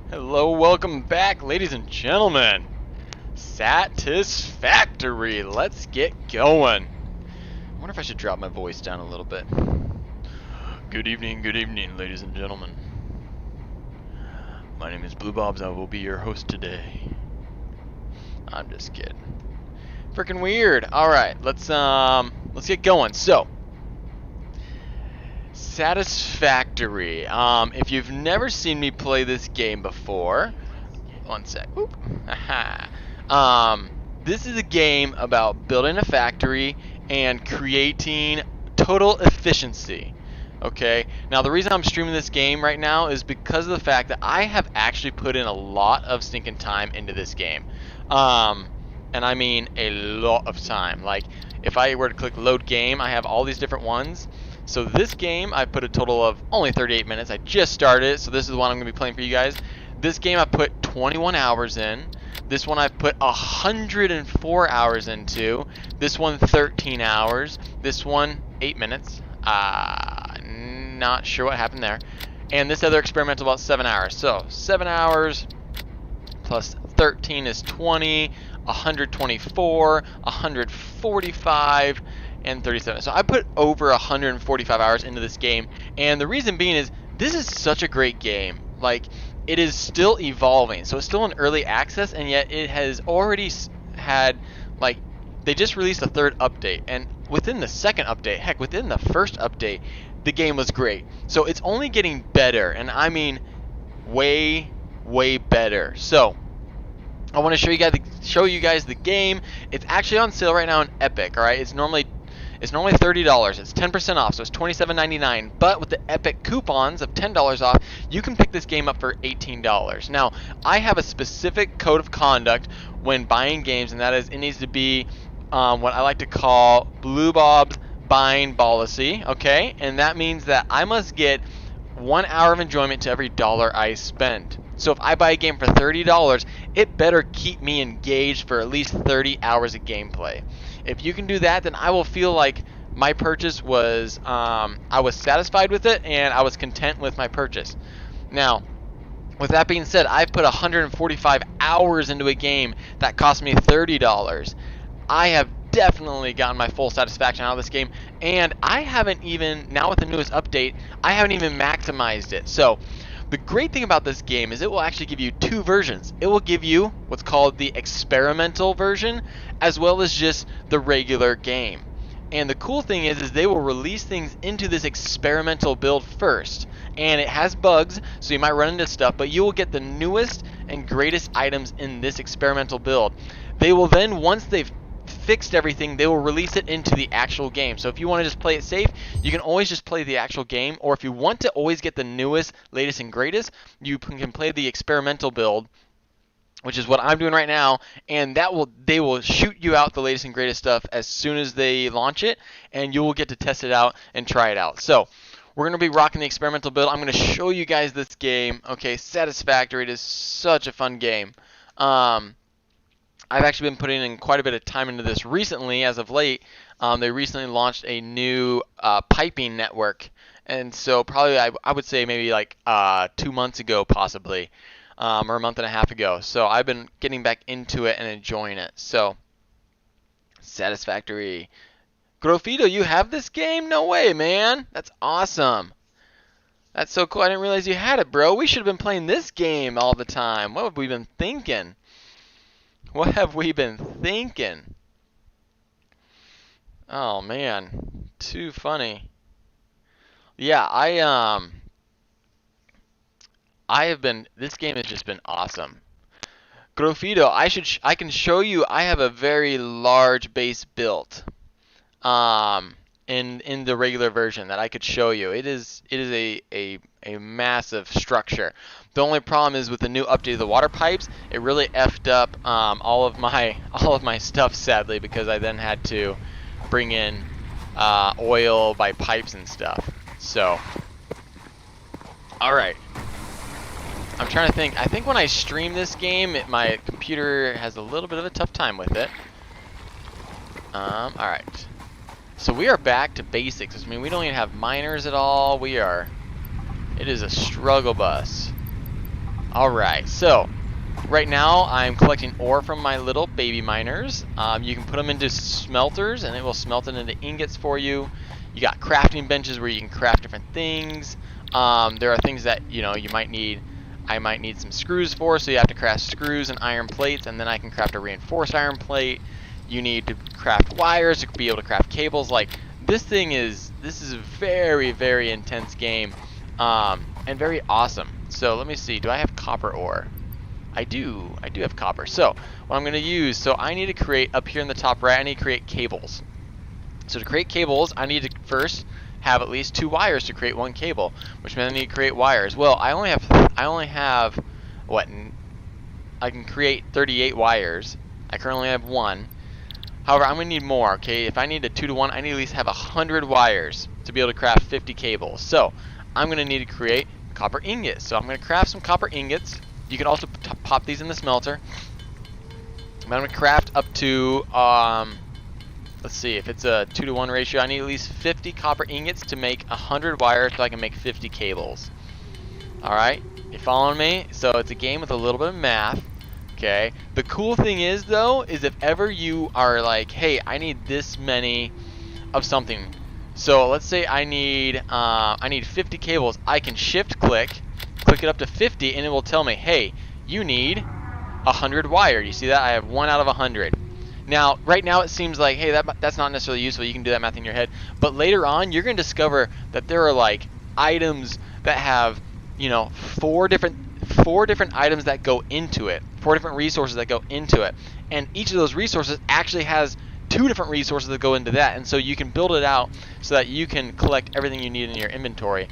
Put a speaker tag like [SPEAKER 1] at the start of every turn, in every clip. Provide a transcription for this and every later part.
[SPEAKER 1] Hello, welcome back, ladies and gentlemen. Satisfactory. Let's get going. I wonder if I should drop my voice down a little bit. Good evening, ladies and gentlemen. My name is Bluebobz. I will be your host today. I'm just kidding. Freaking weird. All right, let's get going. So, Satisfactory. If you've never seen me play this game before, one sec. Oop. This is a game about building a factory and creating total efficiency. Okay. Now the reason I'm streaming this game right now is because of the fact that I have actually put in a lot of stinking time into this game. And I mean a lot of time. Like if I were to click load game, I have all these different ones. So this game, I put a total of only 38 minutes. I just started it, so this is the one I'm going to be playing for you guys. This game I put 21 hours in. This one I put 104 hours into. This one 13 hours. This one 8 minutes. Not sure what happened there. And this other experimental about 7 hours. So 7 hours plus 13 is 20. 124, 145, and 37. So I put over 145 hours into this game, and the reason being is this is such a great game. Like, it is still evolving, so it's still in early access, and yet it has already had, like, they just released a third update, and within the second update, heck, within the first update, the game was great. So it's only getting better, and I mean way, way better. So I want to show you guys the game. It's actually on sale right now in Epic. All right, it's normally $30. It's 10% off, so it's $27.99. But with the Epic coupons of $10 off, you can pick this game up for $18. Now, I have a specific code of conduct when buying games, and that is it needs to be what I like to call Bluebobz buying policy. Okay, and that means that I must get 1 hour of enjoyment to every dollar I spend. So if I buy a game for $30, it better keep me engaged for at least 30 hours of gameplay. If you can do that, then I will feel like my purchase was, I was satisfied with it and I was content with my purchase. Now, with that being said, I put 145 hours into a game that cost me $30. I have definitely gotten my full satisfaction out of this game, and I haven't even, now with the newest update, I haven't even maximized it. So the great thing about this game is it will actually give you two versions. It will give you what's called the experimental version, as well as just the regular game. And the cool thing is they will release things into this experimental build first. And it has bugs, so you might run into stuff, but you will get the newest and greatest items in this experimental build. They will then, once they've fixed everything, they will release it into the actual game. So if you want to just play it safe, you can always just play the actual game, or if you want to always get the newest, latest, and greatest, you can play the experimental build, which is what I'm doing right now, and they will shoot you out the latest and greatest stuff as soon as they launch it, and you will get to test it out and try it out. So we're going to be rocking the experimental build. I'm going to show you guys this game. Okay, Satisfactory. It is such a fun game. I've actually been putting in quite a bit of time into this recently, as of late. They recently launched a new piping network, and so probably I would say maybe like 2 months ago possibly, or a month and a half ago. So I've been getting back into it and enjoying it. So, Satisfactory. Grofito, you have this game? No way, man. That's awesome. That's so cool. I didn't realize you had it, bro. We should have been playing this game all the time. What have we been thinking? What have we been thinking? Oh man, too funny. Yeah, I have been. This game has just been awesome. Grofito, I can show you. I have a very large base built, in the regular version that I could show you. It is a massive structure. The only problem is with the new update of the water pipes, it really effed up all of my stuff, sadly, because I then had to bring in oil by pipes and stuff. So, all right. I'm trying to think. I think when I stream this game, my computer has a little bit of a tough time with it. All right. So we are back to basics. I mean, we don't even have miners at all. It is a struggle bus. Alright, so right now I'm collecting ore from my little baby miners. You can put them into smelters and it will smelt it into ingots for you. You got crafting benches where you can craft different things. There are things that you might need. I might need some screws for, so you have to craft screws and iron plates, and then I can craft a reinforced iron plate. You need to craft wires to be able to craft cables. Like this is a very, very intense game, and very awesome. So let me see. Do I have copper ore? I do have copper. So what I'm going to use, so I need to create up here in the top right. I need to create cables. So to create cables, I need to first have at least 2 wires to create 1 cable, which means I need to create wires. Well, I only have what? I can create 38 wires. I currently have 1. However, I'm going to need more. Okay, if I need a 2 to 1, I need to at least have 100 wires to be able to craft 50 cables. So I'm going to need to create copper ingots. So I'm going to craft some copper ingots. You can also pop these in the smelter. I'm going to craft up to let's see, if it's a 2 to 1 ratio, I need at least 50 copper ingots to make 100 wires so I can make 50 cables. Alright, you following me? So it's a game with a little bit of math. Okay, the cool thing is though, is if ever you are like, hey, I need this many of something. So let's say I need 50 cables. I can shift click it up to 50 and it will tell me, hey, you need 100 wire. You see that? I have 1 out of 100. Now, right now it seems like, hey, that's not necessarily useful. You can do that math in your head. But later on, you're going to discover that there are like items that have, 4 different items that go into it. 4 different resources that go into it. And each of those resources actually has 2 different resources that go into that. And so you can build it out so that you can collect everything you need in your inventory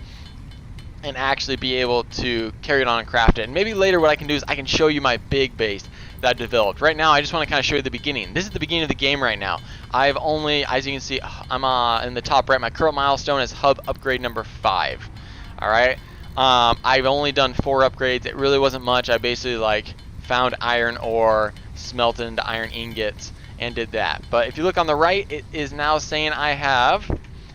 [SPEAKER 1] and actually be able to carry it on and craft it. And maybe later what I can do is I can show you my big base that I've developed. Right now I just want to kind of show you the beginning. This is the beginning of the game right now. I've only, as you can see, I'm in the top right. My current milestone is hub upgrade number 5. Alright. I've only done 4 upgrades. It really wasn't much. I basically found iron ore, smelted into iron ingots, and did that. But if you look on the right, it is now saying I have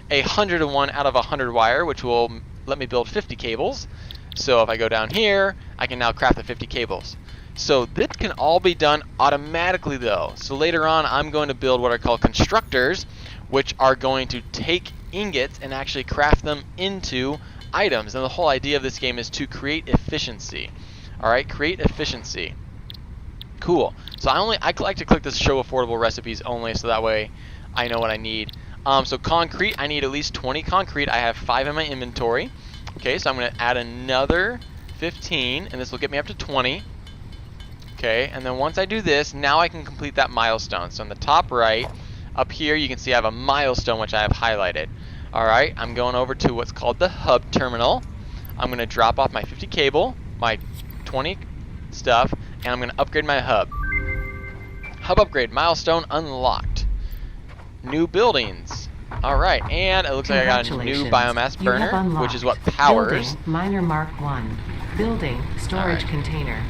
[SPEAKER 1] 101 out of 100 wire, which will let me build 50 cables. So if I go down here, I can now craft the 50 cables. So this can all be done automatically though. So later on I'm going to build what are called constructors, which are going to take ingots and actually craft them into items. And the whole idea of this game is to create efficiency. Alright, create efficiency. Cool. So I like to click this show affordable recipes only, so that way I know what I need. So concrete, I need at least 20 concrete. I have 5 in my inventory. Okay, so I'm going to add another 15, and this will get me up to 20. Okay, and then once I do this, now I can complete that milestone. So in the top right, up here, you can see I have a milestone which I have highlighted. Alright, I'm going over to what's called the hub terminal. I'm going to drop off my 50 cable, my 20 stuff, and I'm going to upgrade my hub. Hub upgrade, milestone unlocked. New buildings. Alright, and it looks like I got a new biomass burner, which is what powers.
[SPEAKER 2] Building, miner mark 1. Building, storage container.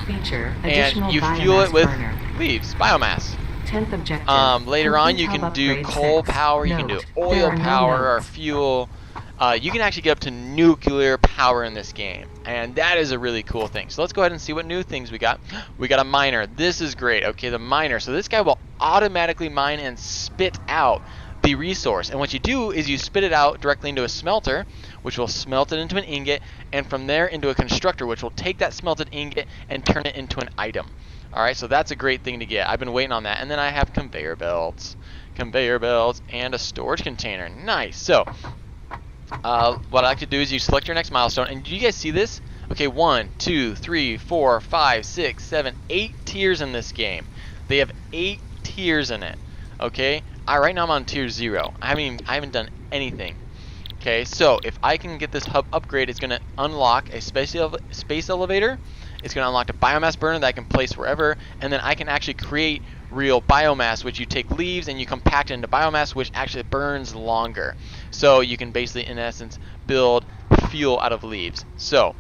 [SPEAKER 2] Feature,
[SPEAKER 1] and you fuel it with leaves, biomass.
[SPEAKER 2] 10th objective.
[SPEAKER 1] Later on, you can do coal power, you can do oil power or fuel. You can actually get up to nuclear power in this game, and that is a really cool thing. So let's go ahead and see what new things we got. We got a miner. This is great. Okay, the miner. So this guy will automatically mine and spit out the resource. And what you do is you spit it out directly into a smelter, which will smelt it into an ingot, and from there into a constructor, which will take that smelted ingot and turn it into an item. Alright, so that's a great thing to get. I've been waiting on that. And then I have conveyor belts, and a storage container. Nice. So what I like to do is you select your next milestone, and do you guys see this? Okay, 1, 2, 3, 4, 5, 6, 7, 8 tiers in this game. They have 8 tiers in it. Okay, right now I'm on tier 0. I haven't done anything. Okay, so if I can get this hub upgrade, it's going to unlock a space elevator. It's going to unlock a biomass burner that I can place wherever, and then I can actually create real biomass, which you take leaves and you compact it into biomass, which actually burns longer. So you can basically, in essence, build fuel out of leaves. So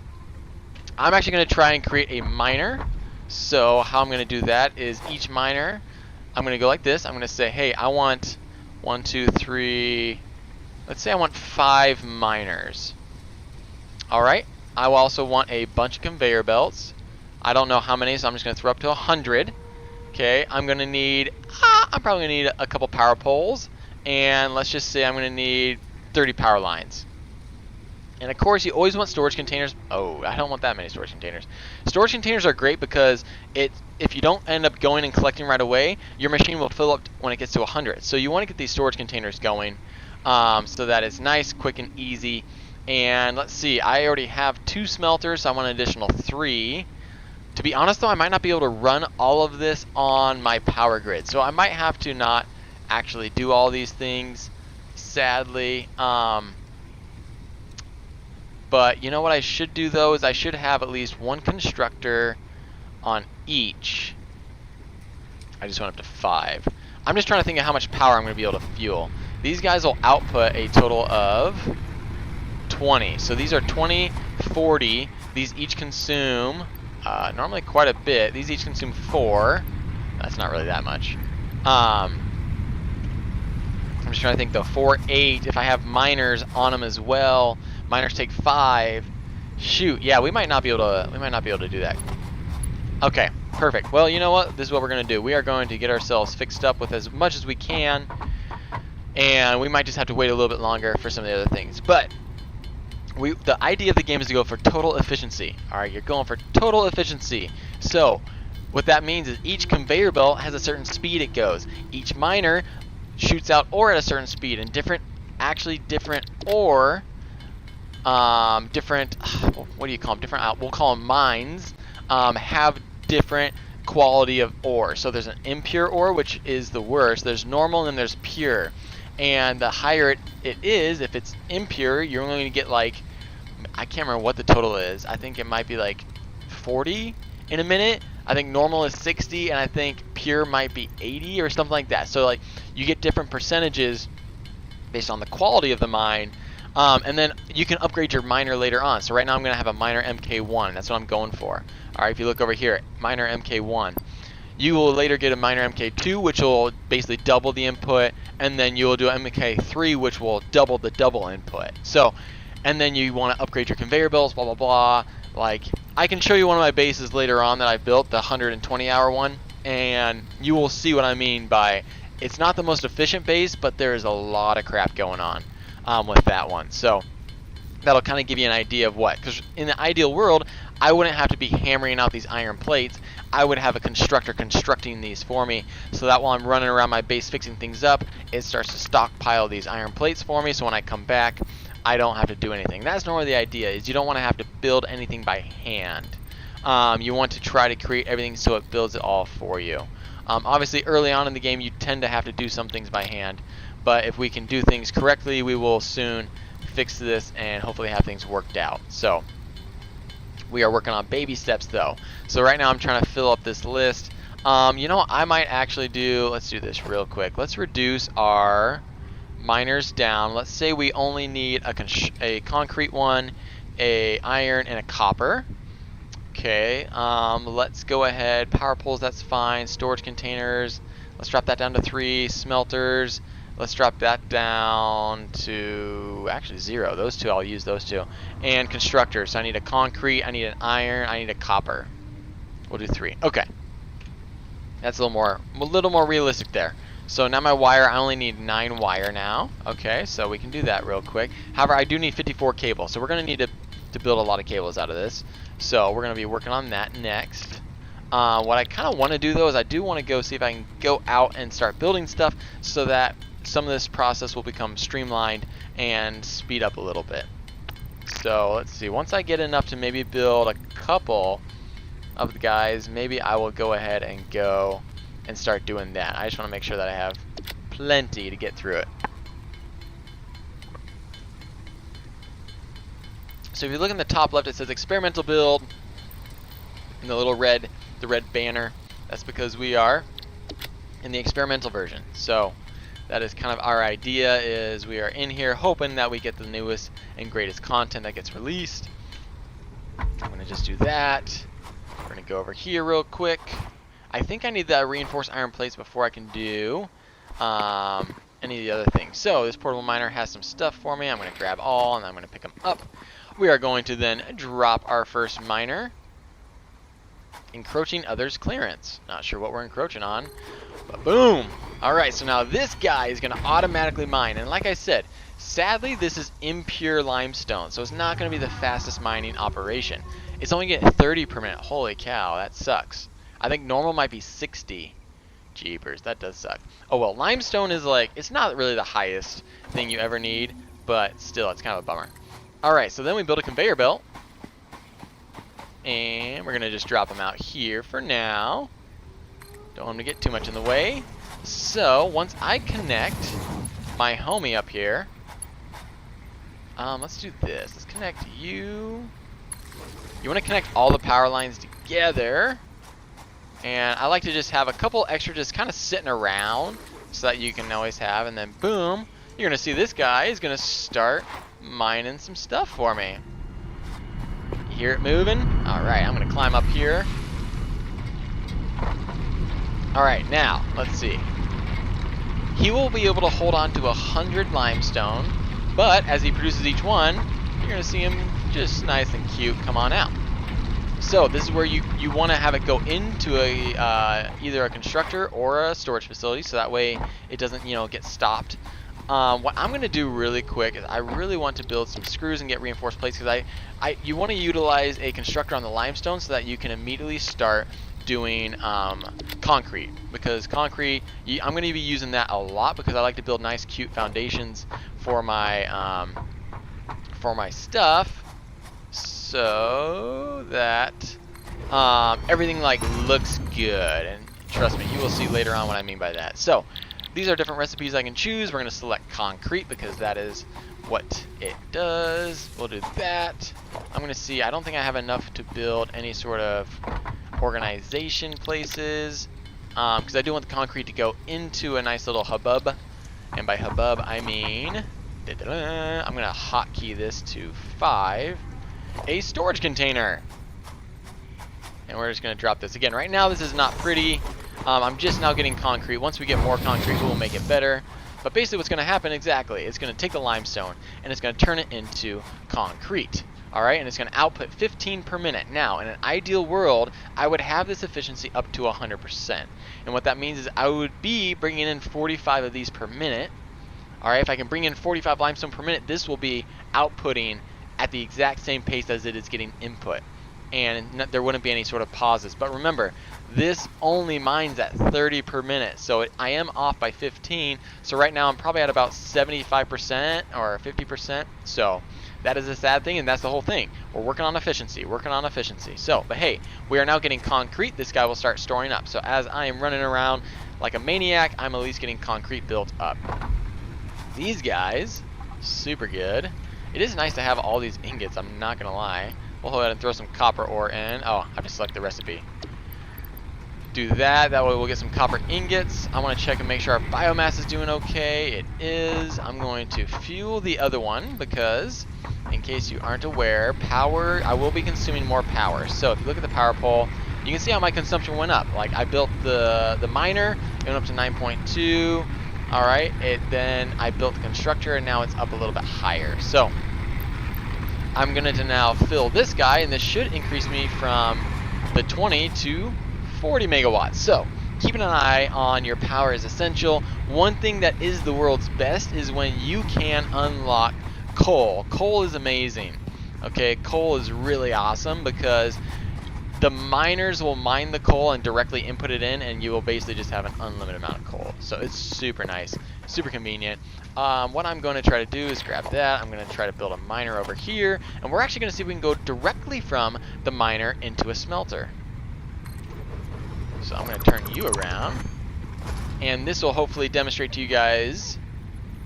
[SPEAKER 1] I'm actually going to try and create a miner. So how I'm going to do that is each miner, I'm going to go like this. I'm going to say, hey, I want 1, 2, 3, let's say I want 5 miners. Alright, I will also want a bunch of conveyor belts. I don't know how many, so I'm just going to throw up to 100. Okay, I'm going to need, I'm probably going to need a couple power poles. And let's just say I'm going to need 30 power lines. And of course, you always want storage containers. Oh, I don't want that many storage containers. Storage containers are great because if you don't end up going and collecting right away, your machine will fill up when it gets to 100. So you want to get these storage containers going so that it's nice, quick, and easy. And let's see, I already have 2 smelters, so I want an additional 3. To be honest, though, I might not be able to run all of this on my power grid. So I might have to not actually do all these things, sadly. But you know what I should do, though, is I should have at least 1 constructor on each. I just went up to 5. I'm just trying to think of how much power I'm going to be able to fuel. These guys will output a total of 20. So these are 20, 40. These each consume normally quite a bit. These each consume 4. That's not really that much. I'm just trying to think, though. 4, 8. If I have miners on them as well, miners take 5. Shoot, yeah, we might not be able to do that. Okay, perfect. Well, you know what? This is what we're going to do. We are going to get ourselves fixed up with as much as we can, and we might just have to wait a little bit longer for some of the other things. But the idea of the game is to go for total efficiency. All right, you're going for total efficiency. So what that means is each conveyor belt has a certain speed it goes. Each miner shoots out ore at a certain speed, and different ore, what do you call them? We'll call them mines. Have different quality of ore. So there's an impure ore, which is the worst. There's normal, and then there's pure. And the higher it is, if it's impure, you're only going to get like, I can't remember what the total is. I think it might be like 40 in a minute. I think normal is 60, and I think pure might be 80 or something like that. So like you get different percentages based on the quality of the mine. And then you can upgrade your miner later on. So right now I'm going to have a miner MK1. That's what I'm going for. All right, if you look over here, miner MK1. You will later get a miner MK2, which will basically double the input, and then you will do MK3, which will double the double input. So, and then you want to upgrade your conveyor belts, blah, blah, blah. Like, I can show you one of my bases later on that I built, the 120-hour one, and you will see what I mean by it's not the most efficient base, but there is a lot of crap going on with that one. So that'll kind of give you an idea of what, because in the ideal world, I wouldn't have to be hammering out these iron plates. I would have a constructor constructing these for me, so that while I'm running around my base fixing things up, it starts to stockpile these iron plates for me, so when I come back, I don't have to do anything. That's normally the idea, is you don't want to have to build anything by hand. You want to try to create everything so it builds it all for you. Obviously, early on in the game, you tend to have to do some things by hand, but if we can do things correctly, we will soon fix this and hopefully have things worked out. So we are working on baby steps, though. So right now I'm trying to fill up this list. You know what I might actually do? Let's do this real quick. Let's reduce our miners down. Let's say we only need a concrete one, a iron, and a copper. Okay, let's go ahead. Power poles, that's fine. Storage containers, let's drop that down to 3. Smelters, let's drop that down to actually 0. Those two, I'll use those two. And constructors, so I need a concrete, I need an iron, I need a copper. We'll do 3. Okay, that's a little more realistic there. So now my wire, I only need 9 wire now. Okay, so we can do that real quick. However, I do need 54 cable, so we're going to need to build a lot of cables out of this. So we're going to be working on that next. What I kind of want to do, though, is I do want to go see if I can go out and start building stuff so that some of this process will become streamlined and speed up a little bit. So let's see. Once I get enough to maybe build a couple of the guys, maybe I will go ahead and go and start doing that. I just want to make sure that I have plenty to get through it. So if you look in the top left, it says experimental build, and the red banner. That's because we are in the experimental version. So that is kind of our idea, is we are in here hoping that we get the newest and greatest content that gets released. I'm going to just do that. We're going to go over here real quick. I think I need the reinforced iron plates before I can do any of the other things. So this portable miner has some stuff for me. I'm going to grab all, and I'm going to pick them up. We are going to then drop our first miner. Encroaching others' clearance. Not sure what we're encroaching on, but boom! Alright, so now this guy is going to automatically mine, and like I said, sadly this is impure limestone, so it's not going to be the fastest mining operation. It's only getting 30 per minute. Holy cow, that sucks. I think normal might be 60. Jeepers, that does suck. Oh well, limestone is like, it's not really the highest thing you ever need, but still, it's kind of a bummer. Alright, so then we build a conveyor belt. And we're going to just drop them out here for now. Don't want them to get too much in the way. So, once I connect my homie up here, let's do this. Let's connect you. You want to connect all the power lines together. And I like to just have a couple extra just kind of sitting around so that you can always have. And then, boom, you're going to see this guy is going to start mining some stuff for me. Hear it moving? Alright, I'm going to climb up here. Alright, now, let's see. He will be able to hold on to 100 limestone, but as he produces each one, you're going to see him just nice and cute come on out. So this is where you want to have it go into a either a constructor or a storage facility, so that way it doesn't, get stopped. What I'm going to do really quick is I really want to build some screws and get reinforced plates, because you want to utilize a constructor on the limestone so that you can immediately start doing concrete, because concrete, I'm going to be using that a lot because I like to build nice cute foundations for my stuff, so that everything looks good. And trust me, you will see later on what I mean by that. So these are different recipes I can choose. We're going to select concrete because that is what it does. We'll do that. I'm going to see, I don't think I have enough to build any sort of organization places, because I do want the concrete to go into a nice little hubbub. And by hubbub, I mean, I'm going to hotkey this to 5. A storage container. And we're just going to drop this. Again, right now this is not pretty. I'm just now getting concrete. Once we get more concrete, we'll make it better. But basically what's going to happen exactly, it's going to take the limestone and it's going to turn it into concrete. Alright, and it's going to output 15 per minute. Now, in an ideal world, I would have this efficiency up to 100%. And what that means is I would be bringing in 45 of these per minute. Alright, if I can bring in 45 limestone per minute, this will be outputting at the exact same pace as it is getting input. And there wouldn't be any sort of pauses. But remember, this only mines at 30 per minute, so I am off by 15. So right now I'm probably at about 75% or 50%. So that is a sad thing, and that's the whole thing. We're working on efficiency, So, but hey, we are now getting concrete. This guy will start storing up. So as I am running around like a maniac, I'm at least getting concrete built up. These guys, super good. It is nice to have all these ingots, I'm not gonna lie. We'll go ahead and throw some copper ore in. Oh, I have to select the recipe. Do that. That way we'll get some copper ingots. I want to check and make sure our biomass is doing okay. It is. I'm going to fuel the other one because, in case you aren't aware, power, I will be consuming more power. So if you look at the power pole, you can see how my consumption went up. Like I built the miner, it went up to 9.2. Alright, then I built the constructor and now it's up a little bit higher. So I'm going to now fill this guy, and this should increase me from the 20 to 40 megawatts. So keeping an eye on your power is essential. One thing that is the world's best is when you can unlock coal. Coal is amazing. Okay, coal is really awesome because the miners will mine the coal and directly input it in, and you will basically just have an unlimited amount of coal. So it's super nice, super convenient. What I'm going to try to do is grab that. I'm going to try to build a miner over here, and we're actually going to see if we can go directly from the miner into a smelter. So I'm going to turn you around, and this will hopefully demonstrate to you guys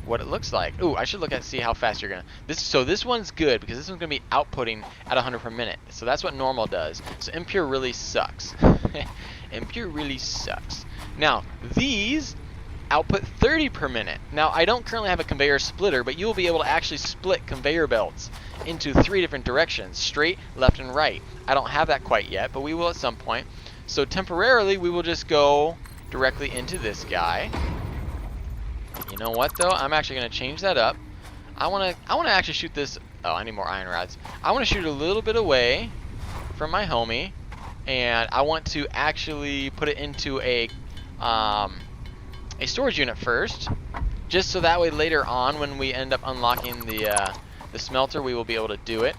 [SPEAKER 1] what it looks like. Ooh, I should look at see how fast you're gonna. So this one's good because this one's gonna be outputting at 100 per minute. So that's what normal does. So impure really sucks. Impure really sucks. Now these output 30 per minute. Now I don't currently have a conveyor splitter, but you'll be able to actually split conveyor belts into 3 different directions: straight, left, and right. I don't have that quite yet, but we will at some point. So temporarily we will just go directly into this guy. You know what though? I'm actually going to change that up. I want to actually shoot this Oh, I need more iron rods. I want to shoot a little bit away from my homie, and I want to actually put it into a storage unit first, just so that way later on when we end up unlocking the smelter, we will be able to do it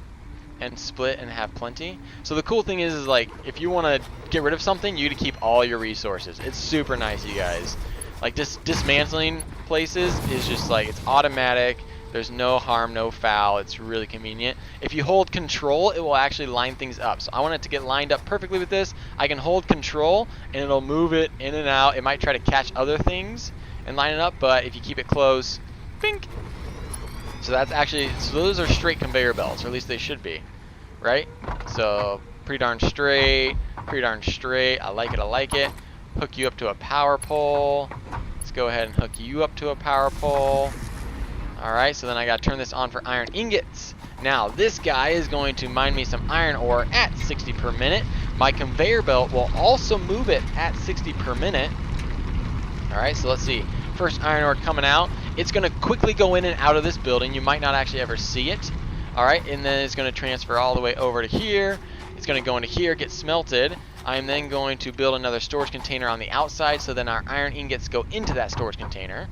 [SPEAKER 1] and split and have plenty. So the cool thing is like if you want to get rid of something, you get to keep all your resources. It's super nice, you guys. Like dismantling places is just like it's automatic. There's no harm, no foul. It's really convenient. If you hold control, it will actually line things up. So I want it to get lined up perfectly with this. I can hold control and it'll move it in and out. It might try to catch other things and line it up, but if you keep it close, bink. So that's actually, so those are straight conveyor belts, or at least they should be, right? So pretty darn straight, pretty darn straight. I like it, I like it. Hook you up to a power pole. Let's go ahead and hook you up to a power pole. Alright, so then I gotta turn this on for iron ingots. Now, this guy is going to mine me some iron ore at 60 per minute. My conveyor belt will also move it at 60 per minute. Alright, so let's see. First iron ore coming out. It's gonna quickly go in and out of this building. You might not actually ever see it. Alright, and then it's gonna transfer all the way over to here. It's gonna go into here, get smelted. I'm then going to build another storage container on the outside, so then our iron ingots go into that storage container.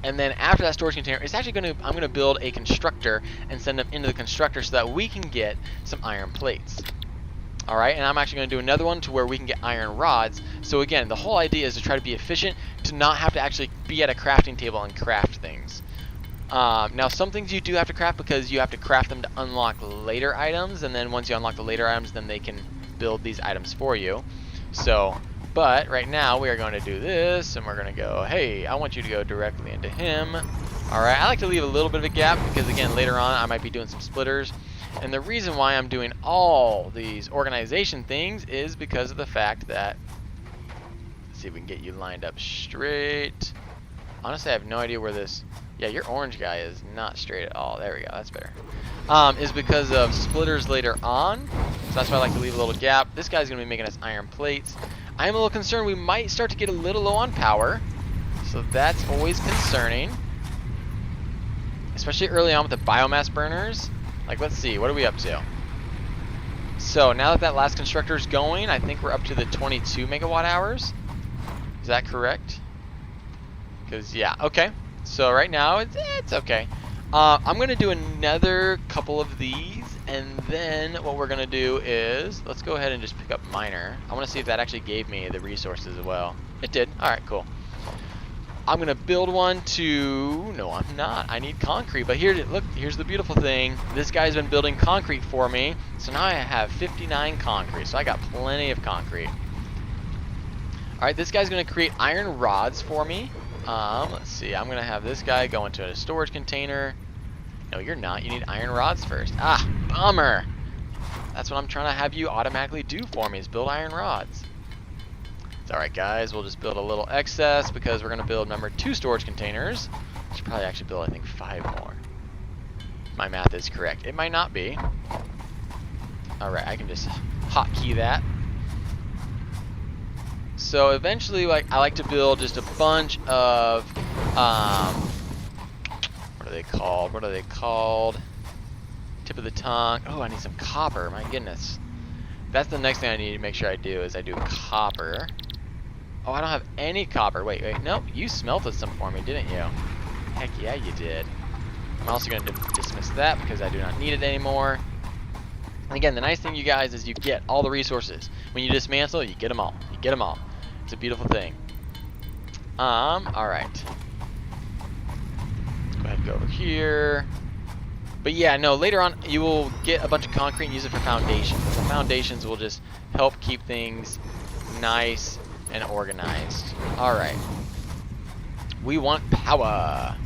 [SPEAKER 1] And then after that storage container, it's actually I'm gonna build a constructor and send them into the constructor so that we can get some iron plates. Alright, and I'm actually gonna do another one to where we can get iron rods. So again, the whole idea is to try to be efficient, to not have to actually be at a crafting table and craft things. Now some things you do have to craft because you have to craft them to unlock later items, and then once you unlock the later items, then they can build these items for you. So, but right now we are going to do this, and we're going to go, hey, I want you to go directly into him. Alright, I like to leave a little bit of a gap because again, later on I might be doing some splitters. And the reason why I'm doing all these organization things is because of the fact that, let's see if we can get you lined up straight. Honestly, I have no idea where this, yeah, your orange guy is not straight at all. There we go, that's better. Is because of splitters later on. So that's why I like to leave a little gap. This guy's going to be making us iron plates. I'm a little concerned we might start to get a little low on power. So that's always concerning. Especially early on with the biomass burners. Like, let's see, what are we up to? So now that that last constructor is going, I think we're up to the 22 megawatt hours. Is that correct? Because, yeah, okay. So right now, it's okay. I'm going to do another couple of these, and then what we're going to do is, let's go ahead and just pick up miner. I want to see if that actually gave me the resources as well. It did. All right, cool. I'm going to build one to, no, I'm not. I need concrete, but here, look, here's the beautiful thing. This guy's been building concrete for me, so now I have 59 concrete, so I got plenty of concrete. All right, this guy's going to create iron rods for me. Let's see, I'm going to have this guy go into a storage container. No, you're not. You need iron rods first. Ah, bummer. That's what I'm trying to have you automatically do for me, is build iron rods. It's alright, guys. We'll just build a little excess because we're going to build number 2 storage containers. I should probably actually build, I think, 5 more. My math is correct. It might not be. Alright, I can just hotkey that. So eventually, like, I like to build just a bunch of, what are they called? What are they called? Tip of the tongue. Oh, I need some copper. My goodness. That's the next thing I need to make sure I do is I do copper. Oh, I don't have any copper. Wait. Nope, you smelted some for me, didn't you? Heck yeah, you did. I'm also going to dismiss that because I do not need it anymore. And again, the nice thing, you guys, is you get all the resources. When you dismantle, you get them all. You get them all. It's a beautiful thing. Alright. Let's go ahead and go over here. But yeah, no, later on you will get a bunch of concrete and use it for foundations. The foundations will just help keep things nice and organized. Alright. We want power.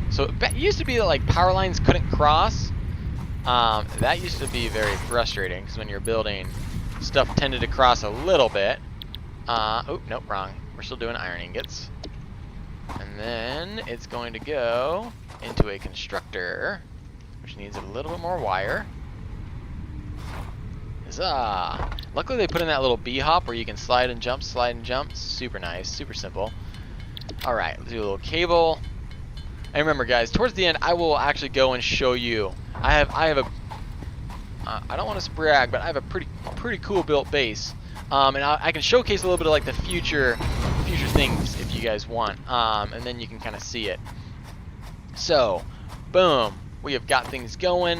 [SPEAKER 1] So it used to be that like power lines couldn't cross. That used to be very frustrating because when you're building, stuff tended to cross a little bit. Oh, nope, wrong. We're still doing iron ingots. And then it's going to go into a constructor, which needs a little bit more wire. Huzzah! Luckily they put in that little B-hop where you can slide and jump, slide and jump. Super nice, super simple. Alright, let's do a little cable. And remember, guys, towards the end, I will actually go and show you. I have a. I don't want to brag, but I have a pretty cool built base. And I can showcase a little bit of like the future things if you guys want. And then you can kind of see it. So, boom, we have got things going.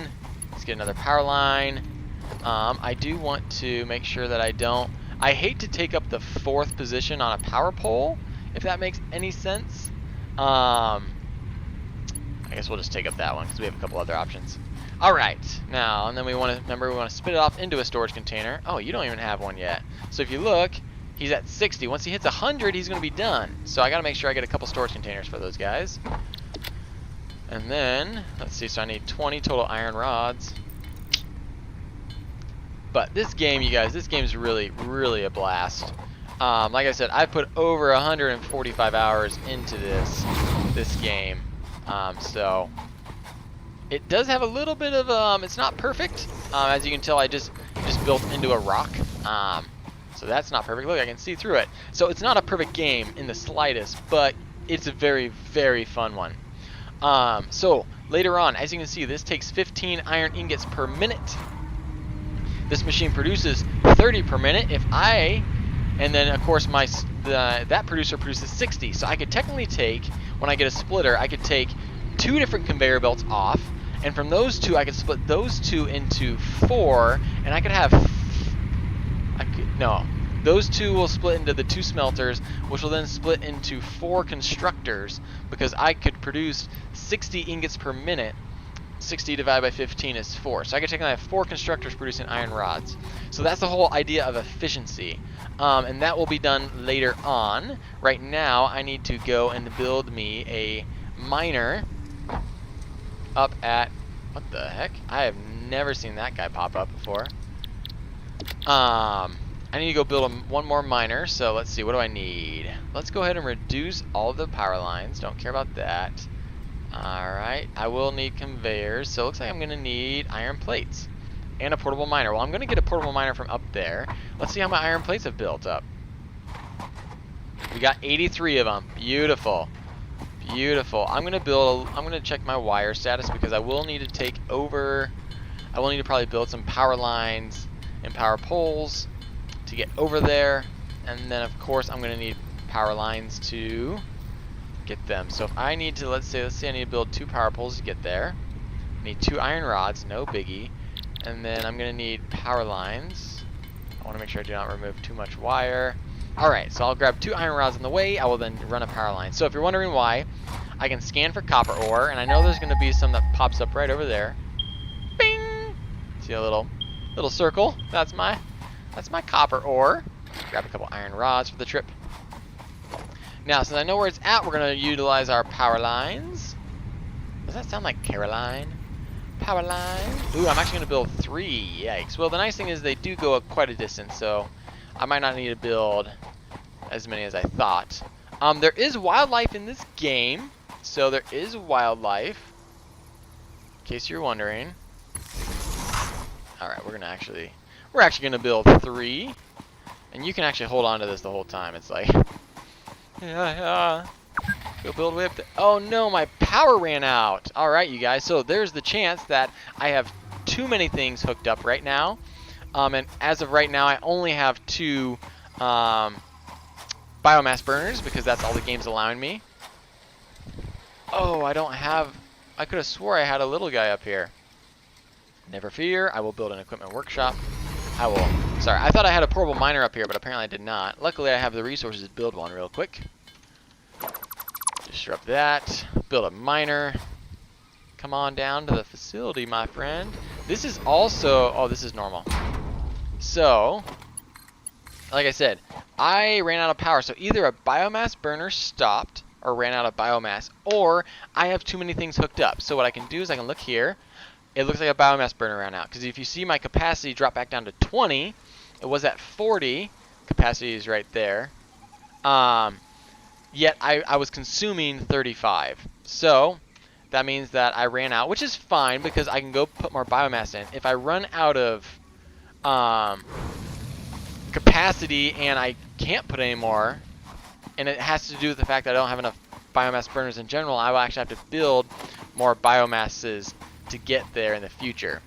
[SPEAKER 1] Let's get another power line. I do want to make sure that I hate to take up the 4th position on a power pole, if that makes any sense. I guess we'll just take up that one because we have a couple other options. All right, now, and then we want to spit it off into a storage container. Oh, you don't even have one yet. So if you look, he's at 60. Once he hits 100, he's going to be done. So I got to make sure I get a couple storage containers for those guys. And then, let's see, so I need 20 total iron rods. But this game, you guys, this game is really, really a blast. Like I said, I put over 145 hours into this game. So it does have a little bit of it's not perfect. As you can tell, I just built into a rock. So that's not perfect. Look, I can see through it. So it's not a perfect game in the slightest, but it's a very, very fun one. So later on, as you can see, this takes 15 iron ingots per minute. This machine produces 30 per minute. And then of course that producer produces 60. So I could technically take, when I get a splitter, I could take 2 different conveyor belts off, and from those 2 I could split those 2 into 4, and I could have, those 2 will split into the 2 smelters, which will then split into 4 constructors, because I could produce 60 ingots per minute. 60 divided by 15 is 4. So I could technically have 4 constructors producing iron rods. So that's the whole idea of efficiency. And that will be done later on. Right now, I need to go and build me a miner up at, what the heck? I have never seen that guy pop up before. I need to go build one more miner. So let's see, what do I need? Let's go ahead and reduce all of the power lines. Don't care about that. Alright, I will need conveyors, so it looks like I'm going to need iron plates and a portable miner. Well, I'm going to get a portable miner from up there. Let's see how my iron plates have built up. We got 83 of them. Beautiful. Beautiful. I'm going to check my wire status because I will need to probably build some power lines and power poles to get over there. And then, of course, I'm going to need power lines to get them. So if I need to, let's say I need to build 2 power poles to get there. I need 2 iron rods, no biggie. And then I'm going to need power lines. I want to make sure I do not remove too much wire. Alright, so I'll grab 2 iron rods on the way. I will then run a power line. So if you're wondering why, I can scan for copper ore, and I know there's going to be some that pops up right over there. Bing! See a little circle? That's my copper ore. Grab a couple iron rods for the trip. Now, since I know where it's at, we're going to utilize our power lines. Does that sound like Caroline? Power lines. Ooh, I'm actually going to build 3. Yikes. Well, the nice thing is they do go quite a distance, so I might not need to build as many as I thought. There is wildlife in this game. So there is wildlife, in case you're wondering. Alright, we're actually going to build 3. And you can actually hold on to this the whole time. It's like... Yeah. Go build way up there. Oh no, my power ran out. Alright, you guys. So there's the chance that I have too many things hooked up right now. And as of right now, I only have 2 biomass burners because that's all the game's allowing me. Oh, I could have swore I had a little guy up here. Never fear, I will build an equipment workshop. Sorry, I thought I had a portable miner up here, but apparently I did not. Luckily, I have the resources to build one real quick. Disrupt that. Build a miner. Come on down to the facility, my friend. This is also... Oh, this is normal. So, like I said, I ran out of power. So either a biomass burner stopped or ran out of biomass, or I have too many things hooked up. So what I can do is I can look here. It looks like a biomass burner ran out. Because if you see my capacity drop back down to 20... It was at 40. Capacity is right there. Yet I was consuming 35. So that means that I ran out, which is fine because I can go put more biomass in. If I run out of capacity and I can't put any more, and it has to do with the fact that I don't have enough biomass burners in general, I will actually have to build more biomasses to get there in the future.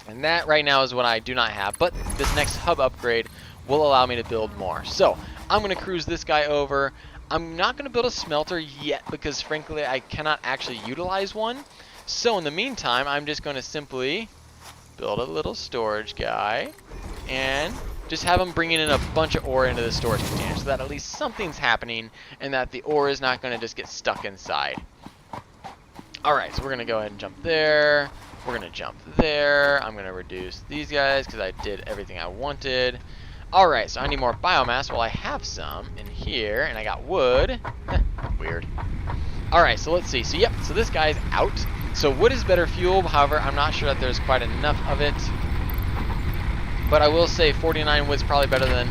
[SPEAKER 1] And that right now is what I do not have, but this next hub upgrade will allow me to build more. So I'm going to cruise this guy over. I'm not going to build a smelter yet because frankly I cannot actually utilize one. So in the meantime, I'm just going to simply build a little storage guy and just have him bringing in a bunch of ore into the storage container so that at least something's happening and that the ore is not going to just get stuck inside. Alright, so we're going to go ahead and jump there. We're going to jump there. I'm going to reduce these guys because I did everything I wanted. Alright, so I need more biomass. Well, I have some in here, and I got wood. Weird. Alright, so let's see. So, yep, so this guy's out. So wood is better fuel. However, I'm not sure that there's quite enough of it. But I will say 49 wood's probably better than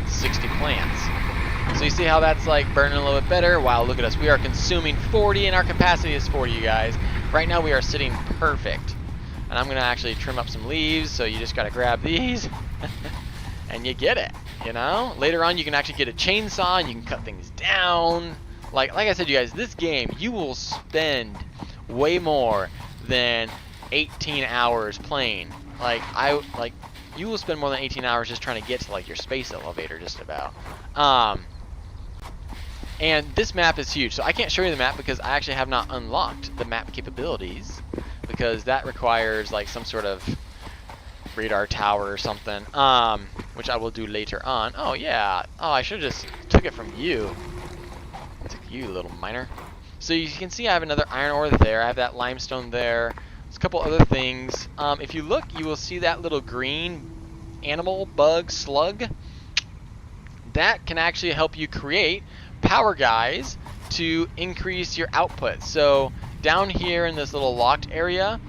[SPEAKER 1] 60 plants. So you see how that's like burning a little bit better? Wow, look at us. We are consuming 40, and our capacity is 40, you guys. Right now we are sitting perfect. And I'm going to actually trim up some leaves, so you just got to grab these. And you get it, you know? Later on you can actually get a chainsaw and you can cut things down. Like I said, you guys, this game, you will spend way more than 18 hours playing. You will spend more than 18 hours just trying to get to like your space elevator just about. And this map is huge. So I can't show you the map because I actually have not unlocked the map capabilities because that requires like some sort of radar tower or something, which I will do later on. Oh yeah. Oh, I should have just took it from you. Took you, little miner. So you can see I have another iron ore there. I have that limestone there. There's a couple other things. If you look, you will see that little green animal, bug, slug. That can actually help you create power guys to increase your output. So down here in this little locked area,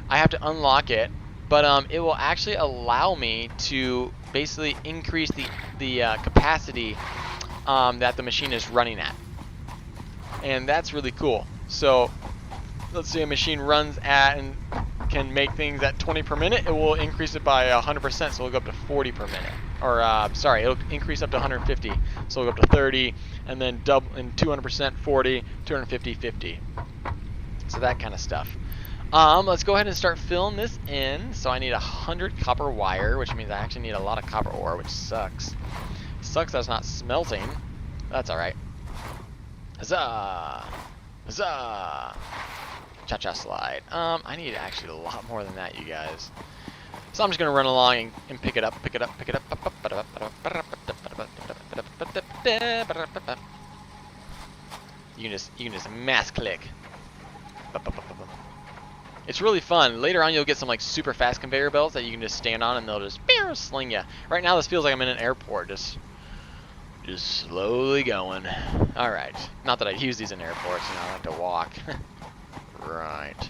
[SPEAKER 1] I have to unlock it, but it will actually allow me to basically increase the capacity that the machine is running at. And that's really cool. So let's say a machine runs at and can make things at 20 per minute, it will increase it by 100%, so it'll go up to 40 per minute. Or, sorry, it'll increase up to 150, so it'll go up to 30, and then double, and 200%, 40, 250, 50. So that kind of stuff. Let's go ahead and start filling this in. So I need 100 copper wire, which means I actually need a lot of copper ore, which sucks. Sucks that it's not smelting. That's alright. Huzzah! Huzzah! Cha-cha slide. I need actually a lot more than that, you guys. So I'm just gonna run along and pick it up, pick it up, pick it up. You can just mass click. It's really fun. Later on, you'll get some like super fast conveyor belts that you can just stand on and they'll just sling you. Right now, this feels like I'm in an airport, just slowly going. All right. Not that I use these in airports, you know, I like to walk. Right.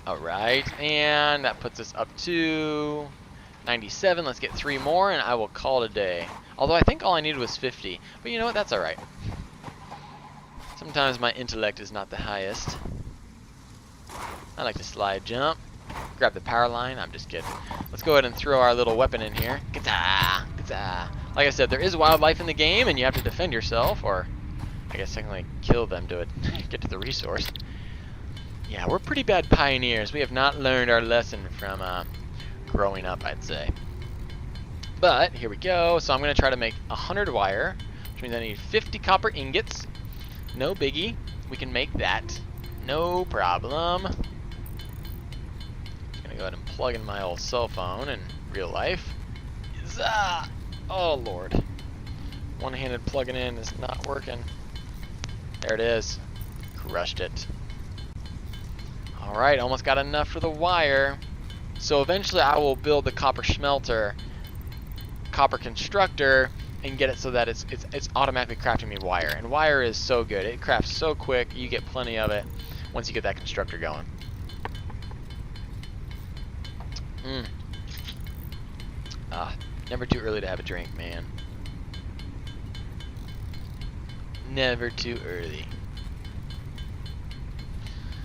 [SPEAKER 1] Alright, and that puts us up to 97. Let's get 3 more, and I will call it a day. Although I think all I needed was 50. But you know what? That's alright. Sometimes my intellect is not the highest. I like to slide jump. Grab the power line. I'm just kidding. Let's go ahead and throw our little weapon in here. Gata! Gata! Like I said, there is wildlife in the game, and you have to defend yourself, or I guess technically kill them to get to the resource. Yeah, we're pretty bad pioneers. We have not learned our lesson from growing up, I'd say. But here we go. So I'm going to try to make 100 wire, which means I need 50 copper ingots. No biggie. We can make that. No problem. I'm going to go ahead and plug in my old cell phone in real life. Zah! Oh, Lord. One-handed plugging in is not working. There it is. Crushed it. Alright, almost got enough for the wire. So eventually I will build the copper smelter, copper constructor, and get it so that it's automatically crafting me wire. And wire is so good. It crafts so quick. You get plenty of it once you get that constructor going. Never too early to have a drink, man. Never too early.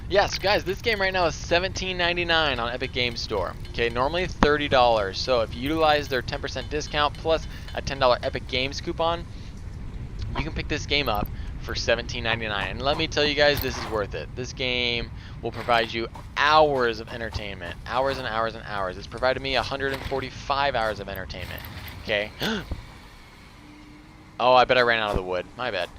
[SPEAKER 1] Yes, guys, this game right now is $17.99 on Epic Games Store. Okay, normally $30. So if you utilize their 10% discount plus a $10 Epic Games coupon, you can pick this game up for $17.99. And let me tell you guys, this is worth it. This game will provide you hours of entertainment. Hours and hours and hours. It's provided me 145 hours of entertainment. Okay. Oh, I bet I ran out of the wood. My bad.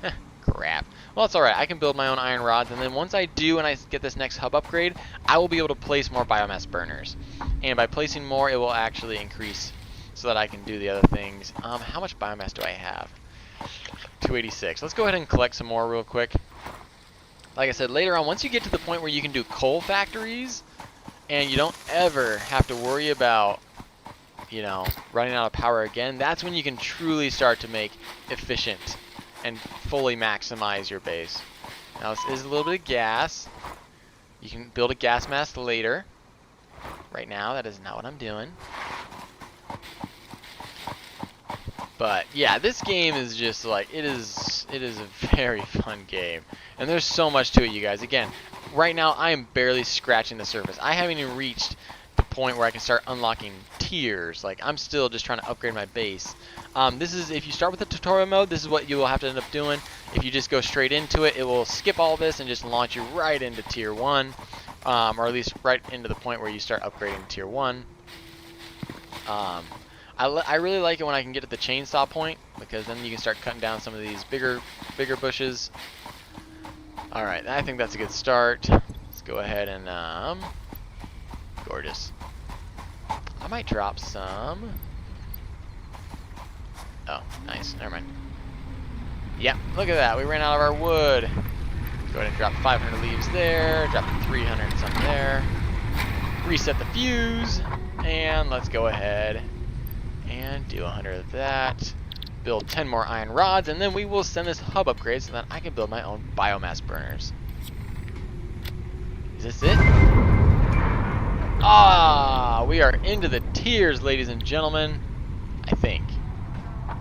[SPEAKER 1] Crap. Well, it's alright. I can build my own iron rods, and then once I do and I get this next hub upgrade, I will be able to place more biomass burners. And by placing more, it will actually increase so that I can do the other things. How much biomass do I have? 286. Let's go ahead and collect some more real quick. Like I said, later on, once you get to the point where you can do coal factories, and you don't ever have to worry about, you know, running out of power again, that's when you can truly start to make efficient and fully maximize your base. Now this is a little bit of gas. You can build a gas mask later. Right now, that is not what I'm doing. But yeah, this game is just like, it is a very fun game. And there's so much to it, you guys. Again, right now I am barely scratching the surface. I haven't even reached the point where I can start unlocking tiers. Like, I'm still just trying to upgrade my base. This is, if you start with the tutorial mode, this is what you will have to end up doing. If you just go straight into it, it will skip all this and just launch you right into tier 1. Or at least right into the point where you start upgrading tier 1. I really like it when I can get to the chainsaw point, because then you can start cutting down some of these bigger bushes. Alright, I think that's a good start. Let's go ahead and, gorgeous. I might drop some. Oh, nice. Never mind. Yeah, look at that. We ran out of our wood. Go ahead and drop 500 leaves there. Drop 300 some there. Reset the fuse. And let's go ahead and do 100 of that. Build 10 more iron rods, and then we will send this hub upgrade so that I can build my own biomass burners. Is this it? Ah, we are into the tiers, ladies and gentlemen. I think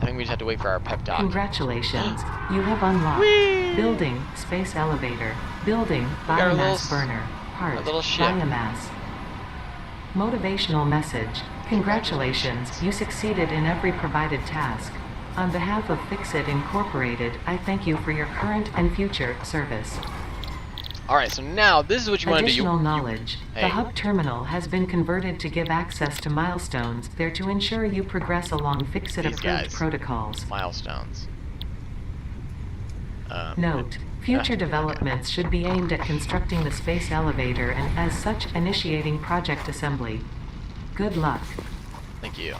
[SPEAKER 1] we just have to wait for our pep talk.
[SPEAKER 2] Congratulations, you have unlocked
[SPEAKER 1] Whee!
[SPEAKER 2] Building space elevator, building biomass burner, part biomass. Motivational message. Congratulations, you succeeded in every provided task. On behalf of Fixit Incorporated, I thank you for your current and future service.
[SPEAKER 1] Alright, so now this is what you want to do.
[SPEAKER 2] Additional knowledge.
[SPEAKER 1] Hey.
[SPEAKER 2] The hub terminal has been converted to give access to milestones there to ensure you progress along Fixit-approved protocols.
[SPEAKER 1] Milestones.
[SPEAKER 2] Note, future developments should be aimed at constructing the space elevator and, as such, initiating project assembly. Good luck.
[SPEAKER 1] Thank you.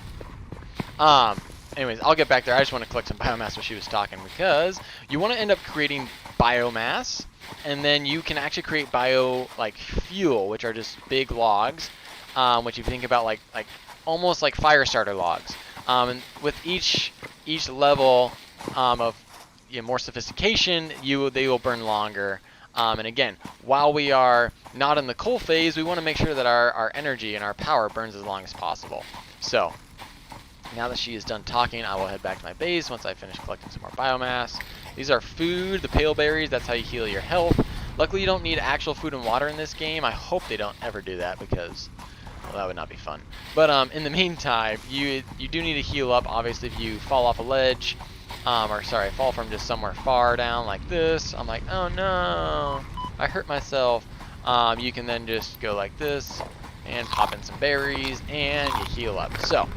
[SPEAKER 1] Anyways, I'll get back there. I just want to collect some biomass while she was talking, because you want to end up creating biomass, and then you can actually create fuel, which are just big logs, which you think about like almost like fire starter logs. And with each level of more sophistication, they will burn longer. And again, while we are not in the coal phase, we want to make sure that our energy and our power burns as long as possible. So, now that she is done talking, I will head back to my base once I finish collecting some more biomass. These are food, the pale berries, that's how you heal your health. Luckily, you don't need actual food and water in this game. I hope they don't ever do that, because, well, that would not be fun. But in the meantime, you do need to heal up, obviously, if you fall off a ledge. Fall from just somewhere far down like this. I'm like, oh no, I hurt myself. You can then just go like this and pop in some berries and you heal up. So,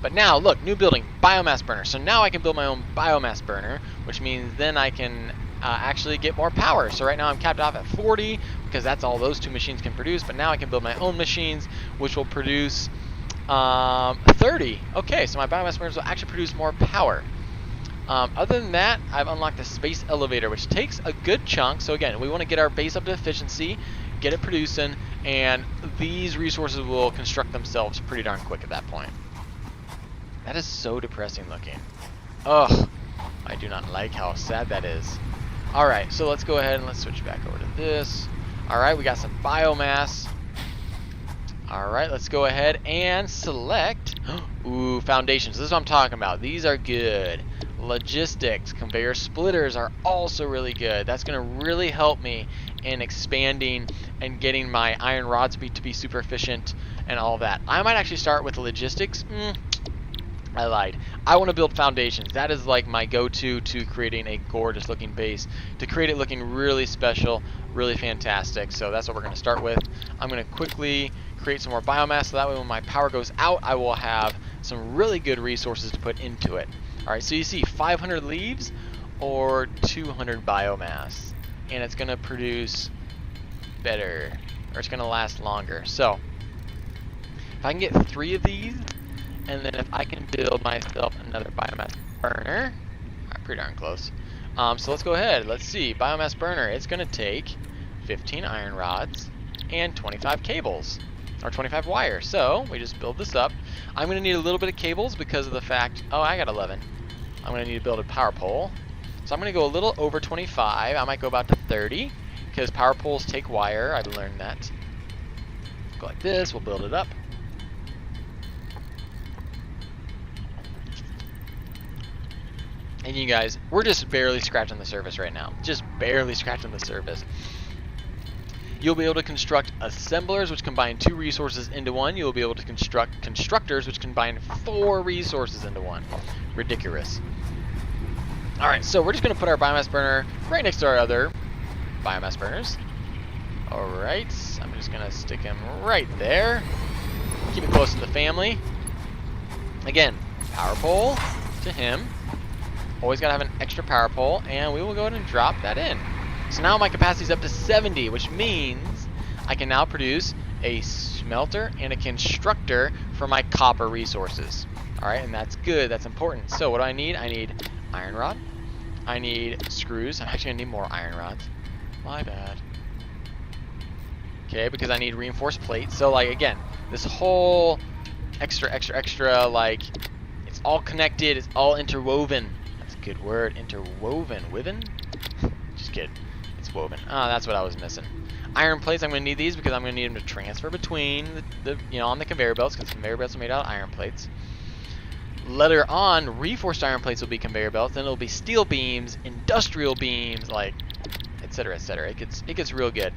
[SPEAKER 1] but now look, new building, biomass burner. So now I can build my own biomass burner, which means then I can actually get more power. So right now I'm capped off at 40 because that's all those two machines can produce. But now I can build my own machines, which will produce 30. Okay, so my biomass burners will actually produce more power. Other than that, I've unlocked the space elevator, which takes a good chunk. So again, we want to get our base up to efficiency, get it producing, and these resources will construct themselves pretty darn quick at that point. That is so depressing looking. Ugh, I do not like how sad that is. Alright, so let's go ahead and let's switch back over to this. Alright, we got some biomass. Alright, let's go ahead and select ooh, foundations. This is what I'm talking about. These are good. Logistics, conveyor splitters are also really good. That's going to really help me in expanding and getting my iron rods to be super efficient and all that. I might actually start with logistics. I lied. I want to build foundations. That is like my go-to to creating a gorgeous looking base, to create it looking really special, really fantastic. So that's what we're going to start with. I'm going to quickly create some more biomass so that way when my power goes out, I will have some really good resources to put into it. All right, so you see 500 leaves or 200 biomass, and it's going to produce better, or it's going to last longer. So if I can get 3 of these, and then if I can build myself another biomass burner, pretty darn close. So let's go ahead. Let's see. Biomass burner. It's going to take 15 iron rods and 25 cables, or 25 wire. So we just build this up. I'm going to need a little bit of cables because of the fact, oh, I got 11. I'm going to need to build a power pole. So I'm going to go a little over 25. I might go about to 30 because power poles take wire. I've learned that. Go like this. We'll build it up. And you guys, we're just barely scratching the surface right now. Just barely scratching the surface. You'll be able to construct assemblers, which combine 2 resources into 1. You'll be able to construct constructors, which combine 4 resources into 1. Ridiculous. Alright, so we're just going to put our biomass burner right next to our other biomass burners. Alright, I'm just going to stick him right there. Keep it close to the family. Again, power pole to him. Always got to have an extra power pole, and we will go ahead and drop that in. So now my capacity is up to 70, which means I can now produce a smelter and a constructor for my copper resources. Alright, and that's good, that's important. So what do I need? I need iron rod. I need screws. I'm actually going to need more iron rods. My bad. Okay, because I need reinforced plates. So, like, again, this whole extra, like, it's all connected, it's all interwoven. Good word, interwoven. Woven? Just kidding. It's woven. Ah, that's what I was missing. Iron plates, I'm going to need these because I'm going to need them to transfer between the on the conveyor belts, because conveyor belts are made out of iron plates. Later on, reinforced iron plates will be conveyor belts, then it'll be steel beams, industrial beams, like, etc., etc. It gets real good.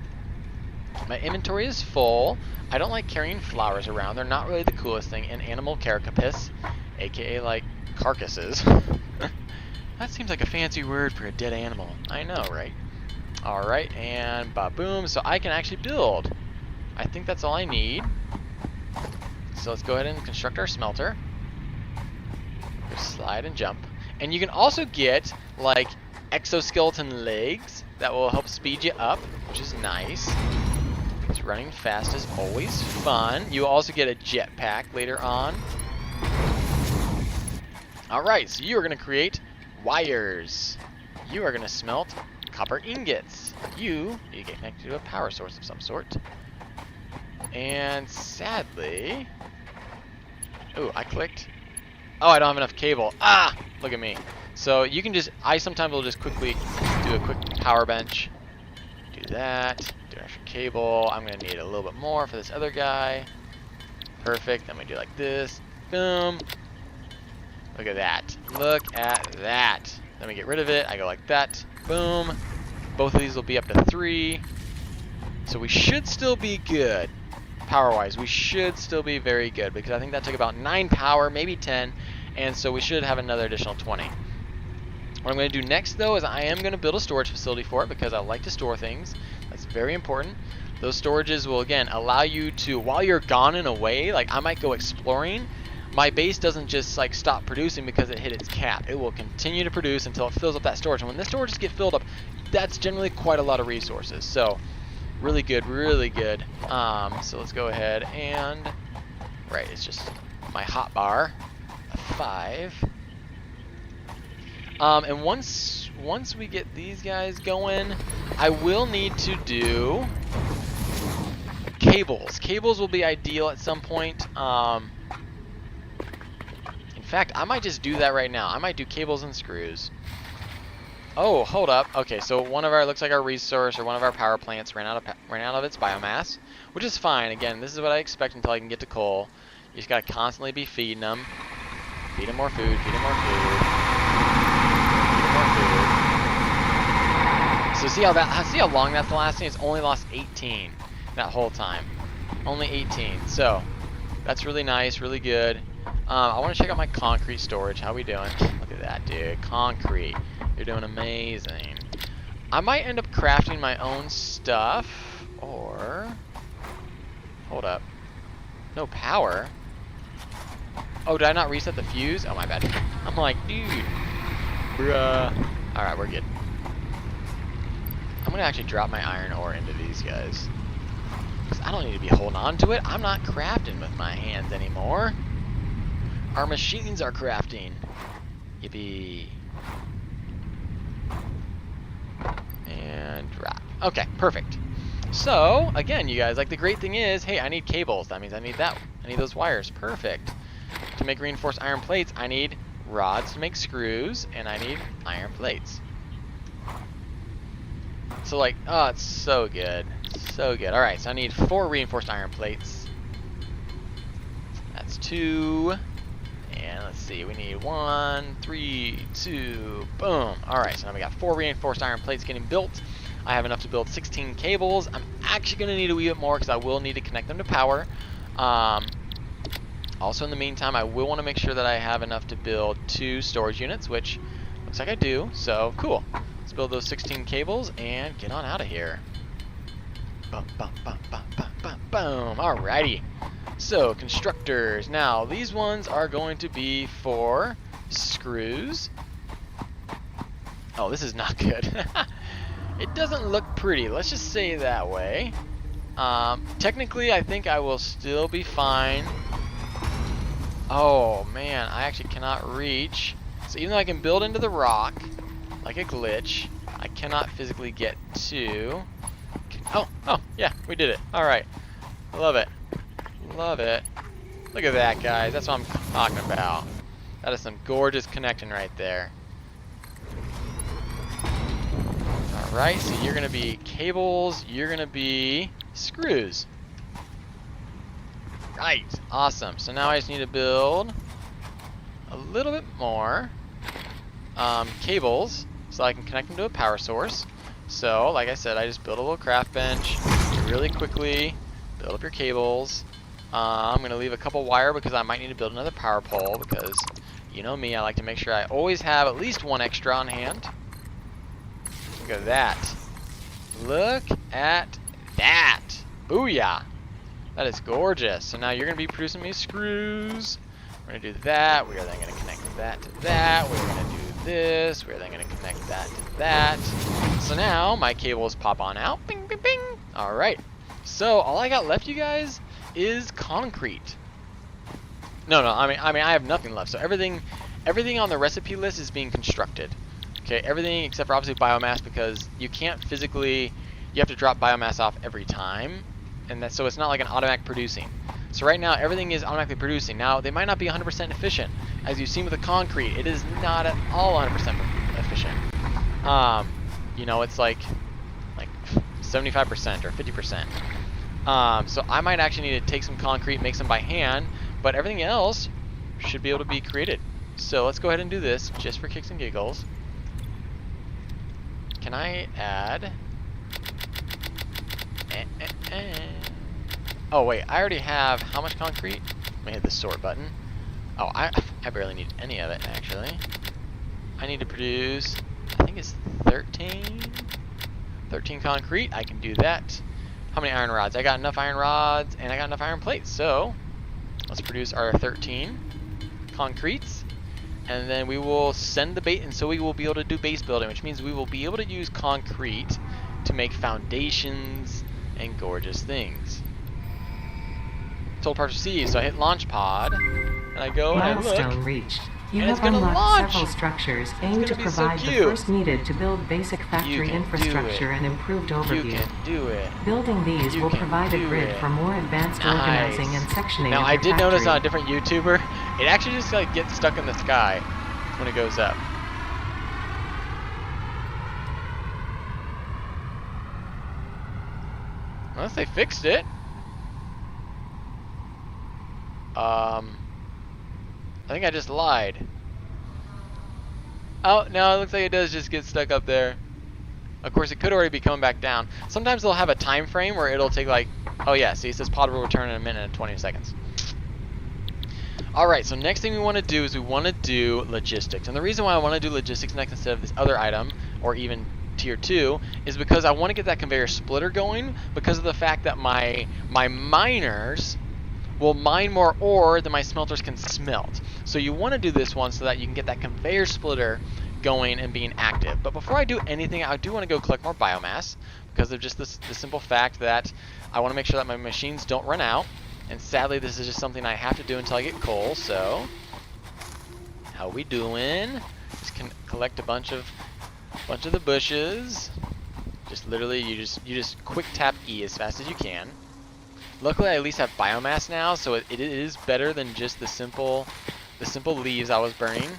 [SPEAKER 1] My inventory is full. I don't like carrying flowers around. They're not really the coolest thing. And animal carapace, aka like carcasses. That seems like a fancy word for a dead animal. I know, right? Alright, and ba-boom. So I can actually build. I think that's all I need. So let's go ahead and construct our smelter. Just slide and jump. And you can also get, like, exoskeleton legs that will help speed you up, which is nice. Because running fast is always fun. You also get a jetpack later on. Alright, so you are going to create wires. You are going to smelt copper ingots. You get connected to a power source of some sort. And sadly... Ooh, I clicked. Oh, I don't have enough cable. Ah! Look at me. So you can just... I sometimes will just quickly do a quick power bench. Do that. Do an extra cable. I'm going to need a little bit more for this other guy. Perfect. Then we do like this. Boom. Look at that. Look at that. Then we get rid of it. I go like that. Boom. Both of these will be up to 3. So we should still be good. Power-wise, we should still be very good. Because I think that took about 9 power, maybe 10. And so we should have another additional 20. What I'm going to do next, though, is I am going to build a storage facility for it. Because I like to store things. That's very important. Those storages will, again, allow you to, while you're gone and away, like I might go exploring, my base doesn't just like stop producing because it hit its cap. It will continue to produce until it fills up that storage. And when the storages get filled up, that's generally quite a lot of resources. So really good, really good. So let's go ahead and, right, it's just my hot bar, a 5. And once we get these guys going, I will need to do cables. Cables will be ideal at some point. In fact, I might just do that right now. I might do cables and screws. Oh, hold up. Okay, so one of our, looks like our resource or one of our power plants ran out of its biomass, which is fine. Again, this is what I expect until I can get to coal. You just gotta constantly be feeding them. Feed them more food. Feed them more food. Feed them more food. So see how long that's lasting? It's only lost 18 that whole time. Only 18. So that's really nice, really good. I want to check out my concrete storage. How we doing? Look at that, dude. Concrete. You're doing amazing. I might end up crafting my own stuff, or... Hold up. No power? Oh, did I not reset the fuse? Oh, my bad. I'm like, dude. Bruh. Alright, we're good. I'm going to actually drop my iron ore into these guys. Because I don't need to be holding on to it. I'm not crafting with my hands anymore. Our machines are crafting. Yippee. And drop. Okay, perfect. So, again, you guys, like the great thing is, hey, I need cables. That means I need that. I need those wires. Perfect. To make reinforced iron plates, I need rods to make screws, and I need iron plates. So, like, oh, it's so good. So good. Alright, so I need 4 reinforced iron plates. That's 2. And let's see, we need 1, 3, 2, boom. Alright, so now we got 4 reinforced iron plates getting built. I have enough to build 16 cables. I'm actually going to need a wee bit more because I will need to connect them to power. Also, in the meantime, I will want to make sure that I have enough to build 2 storage units, which looks like I do. So, cool. Let's build those 16 cables and get on out of here. Boom, boom, boom, boom, boom, boom, boom. Alrighty. So, constructors. Now, these ones are going to be for screws. Oh, this is not good. It doesn't look pretty. Let's just say it that way. Technically, I think I will still be fine. Oh, man. I actually cannot reach. So, even though I can build into the rock, like a glitch, I cannot physically get to... Oh, yeah, we did it. Alright. Love it. Love it. Look at that, guys. That's what I'm talking about. That is some gorgeous connection right there. Alright, so you're going to be cables. You're going to be screws. Right. Awesome. So now I just need to build a little bit more cables so I can connect them to a power source. So, like I said, I just built a little craft bench really quickly, build up your cables. I'm going to leave a couple wire because I might need to build another power pole because, you know me, I like to make sure I always have at least 1 extra on hand. Look at that. Look at that. Booyah. That is gorgeous. So now you're going to be producing me screws. We're going to do that. We are then going to connect that to that. We're going to do this. We're then going to connect that to that. So now my cables pop on out. Bing, bing, bing. All right. So all I got left, you guys, is concrete. No. I mean, I have nothing left. So everything on the recipe list is being constructed. Okay, everything except for obviously biomass because you can't physically. You have to drop biomass off every time, and so it's not like an automatic producing. So right now everything is automatically producing. Now they might not be 100% efficient, as you've seen with the concrete. It is not at all 100% efficient. You know, it's like 75% or 50%. So I might actually need to take some concrete, make some by hand, but everything else should be able to be created. So let's go ahead and do this just for kicks and giggles. Can I add? Oh wait, I already have how much concrete? Let me hit the sort button. Oh, I barely need any of it actually. I need to produce, I think it's 13 concrete. I can do that. How many iron rods? I got enough iron rods and I got enough iron plates. So let's produce our 13 concretes. And then we will send the bait, and so we will be able to do base building, which means we will be able to use concrete to make foundations and gorgeous things. Total parts received, so I hit launch pod, and I go and I look,
[SPEAKER 2] Milestone reached. You
[SPEAKER 1] and
[SPEAKER 2] have
[SPEAKER 1] it's gonna
[SPEAKER 2] unlocked
[SPEAKER 1] launch.
[SPEAKER 2] several structures
[SPEAKER 1] It's
[SPEAKER 2] aimed
[SPEAKER 1] gonna
[SPEAKER 2] to
[SPEAKER 1] be so
[SPEAKER 2] provide the
[SPEAKER 1] cute.
[SPEAKER 2] first needed to build basic factory
[SPEAKER 1] can do
[SPEAKER 2] infrastructure
[SPEAKER 1] it.
[SPEAKER 2] and improved overview.
[SPEAKER 1] You can do it.
[SPEAKER 2] Building these
[SPEAKER 1] You
[SPEAKER 2] will
[SPEAKER 1] can
[SPEAKER 2] provide a
[SPEAKER 1] do
[SPEAKER 2] grid
[SPEAKER 1] it.
[SPEAKER 2] for more advanced
[SPEAKER 1] Nice.
[SPEAKER 2] organizing and sectioning
[SPEAKER 1] Now
[SPEAKER 2] of
[SPEAKER 1] I
[SPEAKER 2] your
[SPEAKER 1] did notice on a
[SPEAKER 2] factory.
[SPEAKER 1] different YouTuber, it actually just like gets stuck in the sky when it goes up. Unless they fixed it. I think I just lied. Oh, no, it looks like it does just get stuck up there. Of course, it could already be coming back down. Sometimes they'll have a time frame where it'll take like, oh yeah, see, it says pod will return in a minute and 20 seconds. Alright, so next thing we want to do is we want to do logistics. And the reason why I want to do logistics next instead of this other item, or even tier 2, is because I want to get that conveyor splitter going because of the fact that my miners will mine more ore than my smelters can smelt. So you want to do this one so that you can get that conveyor splitter going and being active. But before I do anything, I do want to go collect more biomass because of just the simple fact that I want to make sure that my machines don't run out. And sadly, this is just something I have to do until I get coal. So, how we doing? Just collect a bunch of the bushes. Just literally, you just quick tap E as fast as you can. Luckily, I at least have biomass now, so it is better than just the simple leaves I was burning.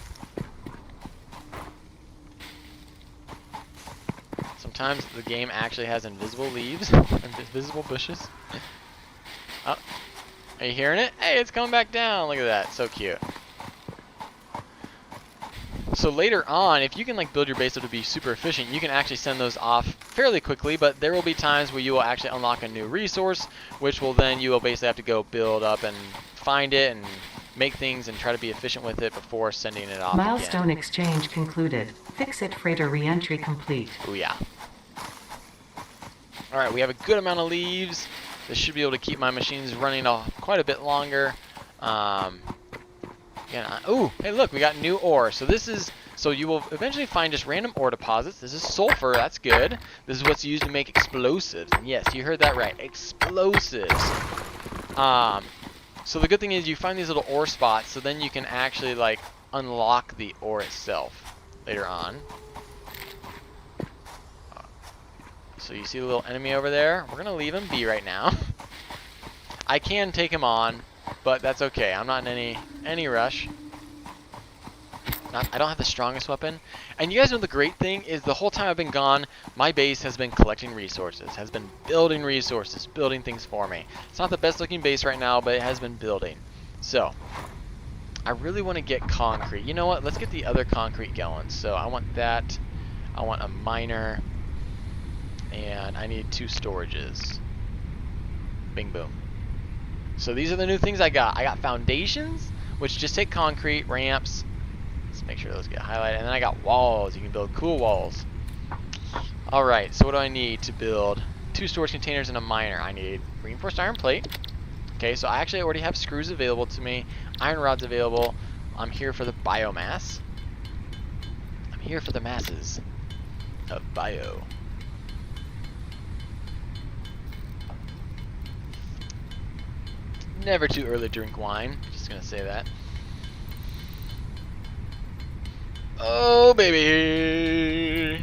[SPEAKER 1] Sometimes the game actually has invisible leaves, invisible bushes. Oh, are you hearing it? Hey, it's coming back down. Look at that, so cute. So later on, if you can like build your base up to be super efficient, you can actually send those off fairly quickly, but there will be times where you will actually unlock a new resource, which will then you will basically have to go build up and find it and make things and try to be efficient with it before sending it off
[SPEAKER 2] Milestone
[SPEAKER 1] again.
[SPEAKER 2] exchange concluded. Fix-it freighter re-entry complete.
[SPEAKER 1] Oh yeah. Alright, we have a good amount of leaves. This should be able to keep my machines running quite a bit longer. Oh, hey look, we got new ore. So you will eventually find just random ore deposits. This is sulfur, that's good. This is what's used to make explosives. And yes, you heard that right, explosives. So the good thing is you find these little ore spots, so then you can actually like unlock the ore itself later on. So you see the little enemy over there? We're gonna leave him be right now. I can take him on, but that's okay. I'm not in any rush. I don't have the strongest weapon. And you guys know the great thing is the whole time I've been gone, my base has been collecting resources, has been building resources, building things for me. It's not the best looking base right now, but it has been building. So, I really want to get concrete. You know what? Let's get the other concrete going. So I want that. I want a miner. And I need 2 storages. Bing boom. So these are the new things I got. I got foundations, which just take concrete, ramps. Let's make sure those get highlighted. And then I got walls. You can build cool walls. Alright, so what do I need to build 2 storage containers and a miner? I need reinforced iron plate. Okay, so I actually already have screws available to me. Iron rods available. I'm here for the biomass. I'm here for the masses of bio. Never too early to drink wine. Just gonna say that. Oh baby!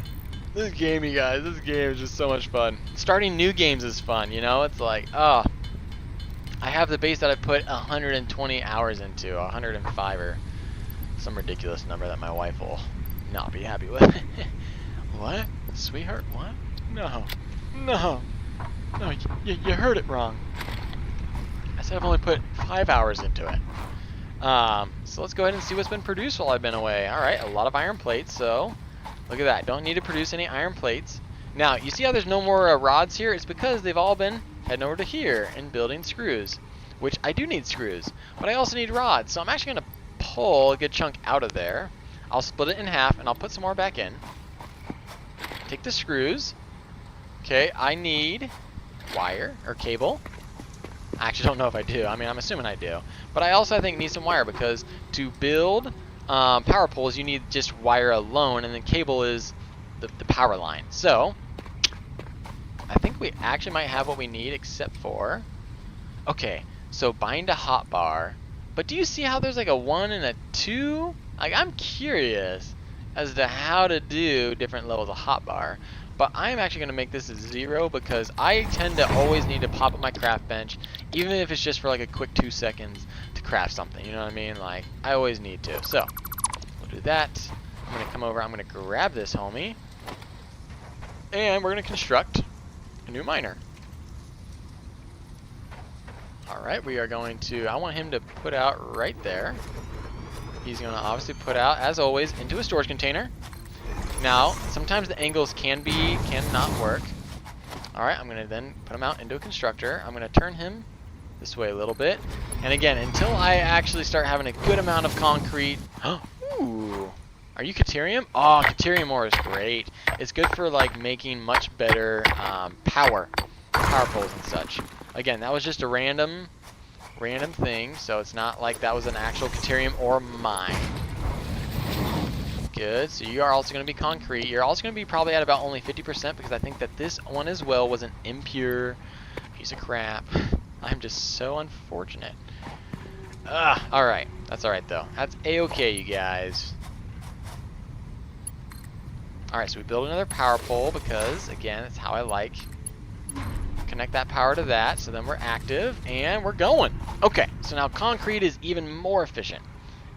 [SPEAKER 1] This game, you guys, this game is just so much fun. Starting new games is fun, you know? It's like, oh, I have the base that I put 120 hours into, 105 or some ridiculous number that my wife will not be happy with. What? Sweetheart, what? No. No. No, you heard it wrong. I said I've only put 5 hours into it. So let's go ahead and see what's been produced while I've been away. Alright, a lot of iron plates, so look at that. Don't need to produce any iron plates. Now, you see how there's no more rods here? It's because they've all been heading over to here and building screws, which I do need screws, but I also need rods. So I'm actually going to pull a good chunk out of there. I'll split it in half and I'll put some more back in. Take the screws. Okay, I need wire or cable. I actually don't know if I do. I mean, I'm assuming I do. But I also, I think, need some wire because to build power poles, you need just wire alone, and then cable is the power line. So, I think we actually might have what we need except for... Okay, so bind a hotbar. But do you see how there's like a 1 and a 2? Like, I'm curious as to how to do different levels of hotbar. But I'm actually going to make this a 0 because I tend to always need to pop up my craft bench, even if it's just for like a quick 2 seconds to craft something, you know what I mean? Like, I always need to. So, we'll do that. I'm going to come over, I'm going to grab this homie, and we're going to construct a new miner. Alright, we are going to, I want him to put out right there. He's going to obviously put out, as always, into a storage container. Now, sometimes the angles cannot work. Alright, I'm going to then put him out into a constructor. I'm going to turn him this way a little bit. And again, until I actually start having a good amount of concrete. Ooh. Are you Caterium? Oh, Caterium ore is great. It's good for like making much better power poles and such. Again, that was just a random thing, so it's not like that was an actual Caterium ore mine. Good. So you are also going to be concrete. You're also going to be probably at about only 50% because I think that this one as well was an impure piece of crap. I'm just so unfortunate. Alright. That's alright though. That's a-okay, you guys. Alright, so we build another power pole because, again, that's how I like. Connect that power to that, so then we're active, and we're going. Okay, so now concrete is even more efficient.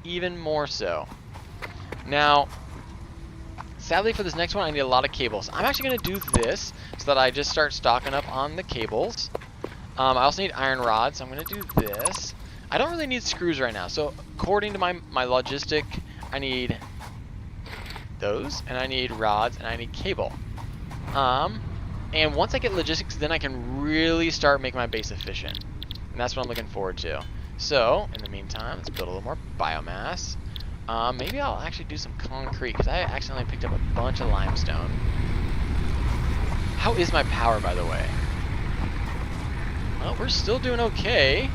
[SPEAKER 1] Even more so. Now, sadly for this next one, I need a lot of cables. I'm actually going to do this so that I just start stocking up on the cables. I also need iron rods, so I'm going to do this. I don't really need screws right now, so according to my logistic, I need those, and I need rods, and I need cable. And once I get logistics, then I can really start making my base efficient. And that's what I'm looking forward to. So, in the meantime, let's build a little more biomass. Maybe I'll actually do some concrete, because I accidentally picked up a bunch of limestone. How is my power, by the way? Well, we're still doing okay.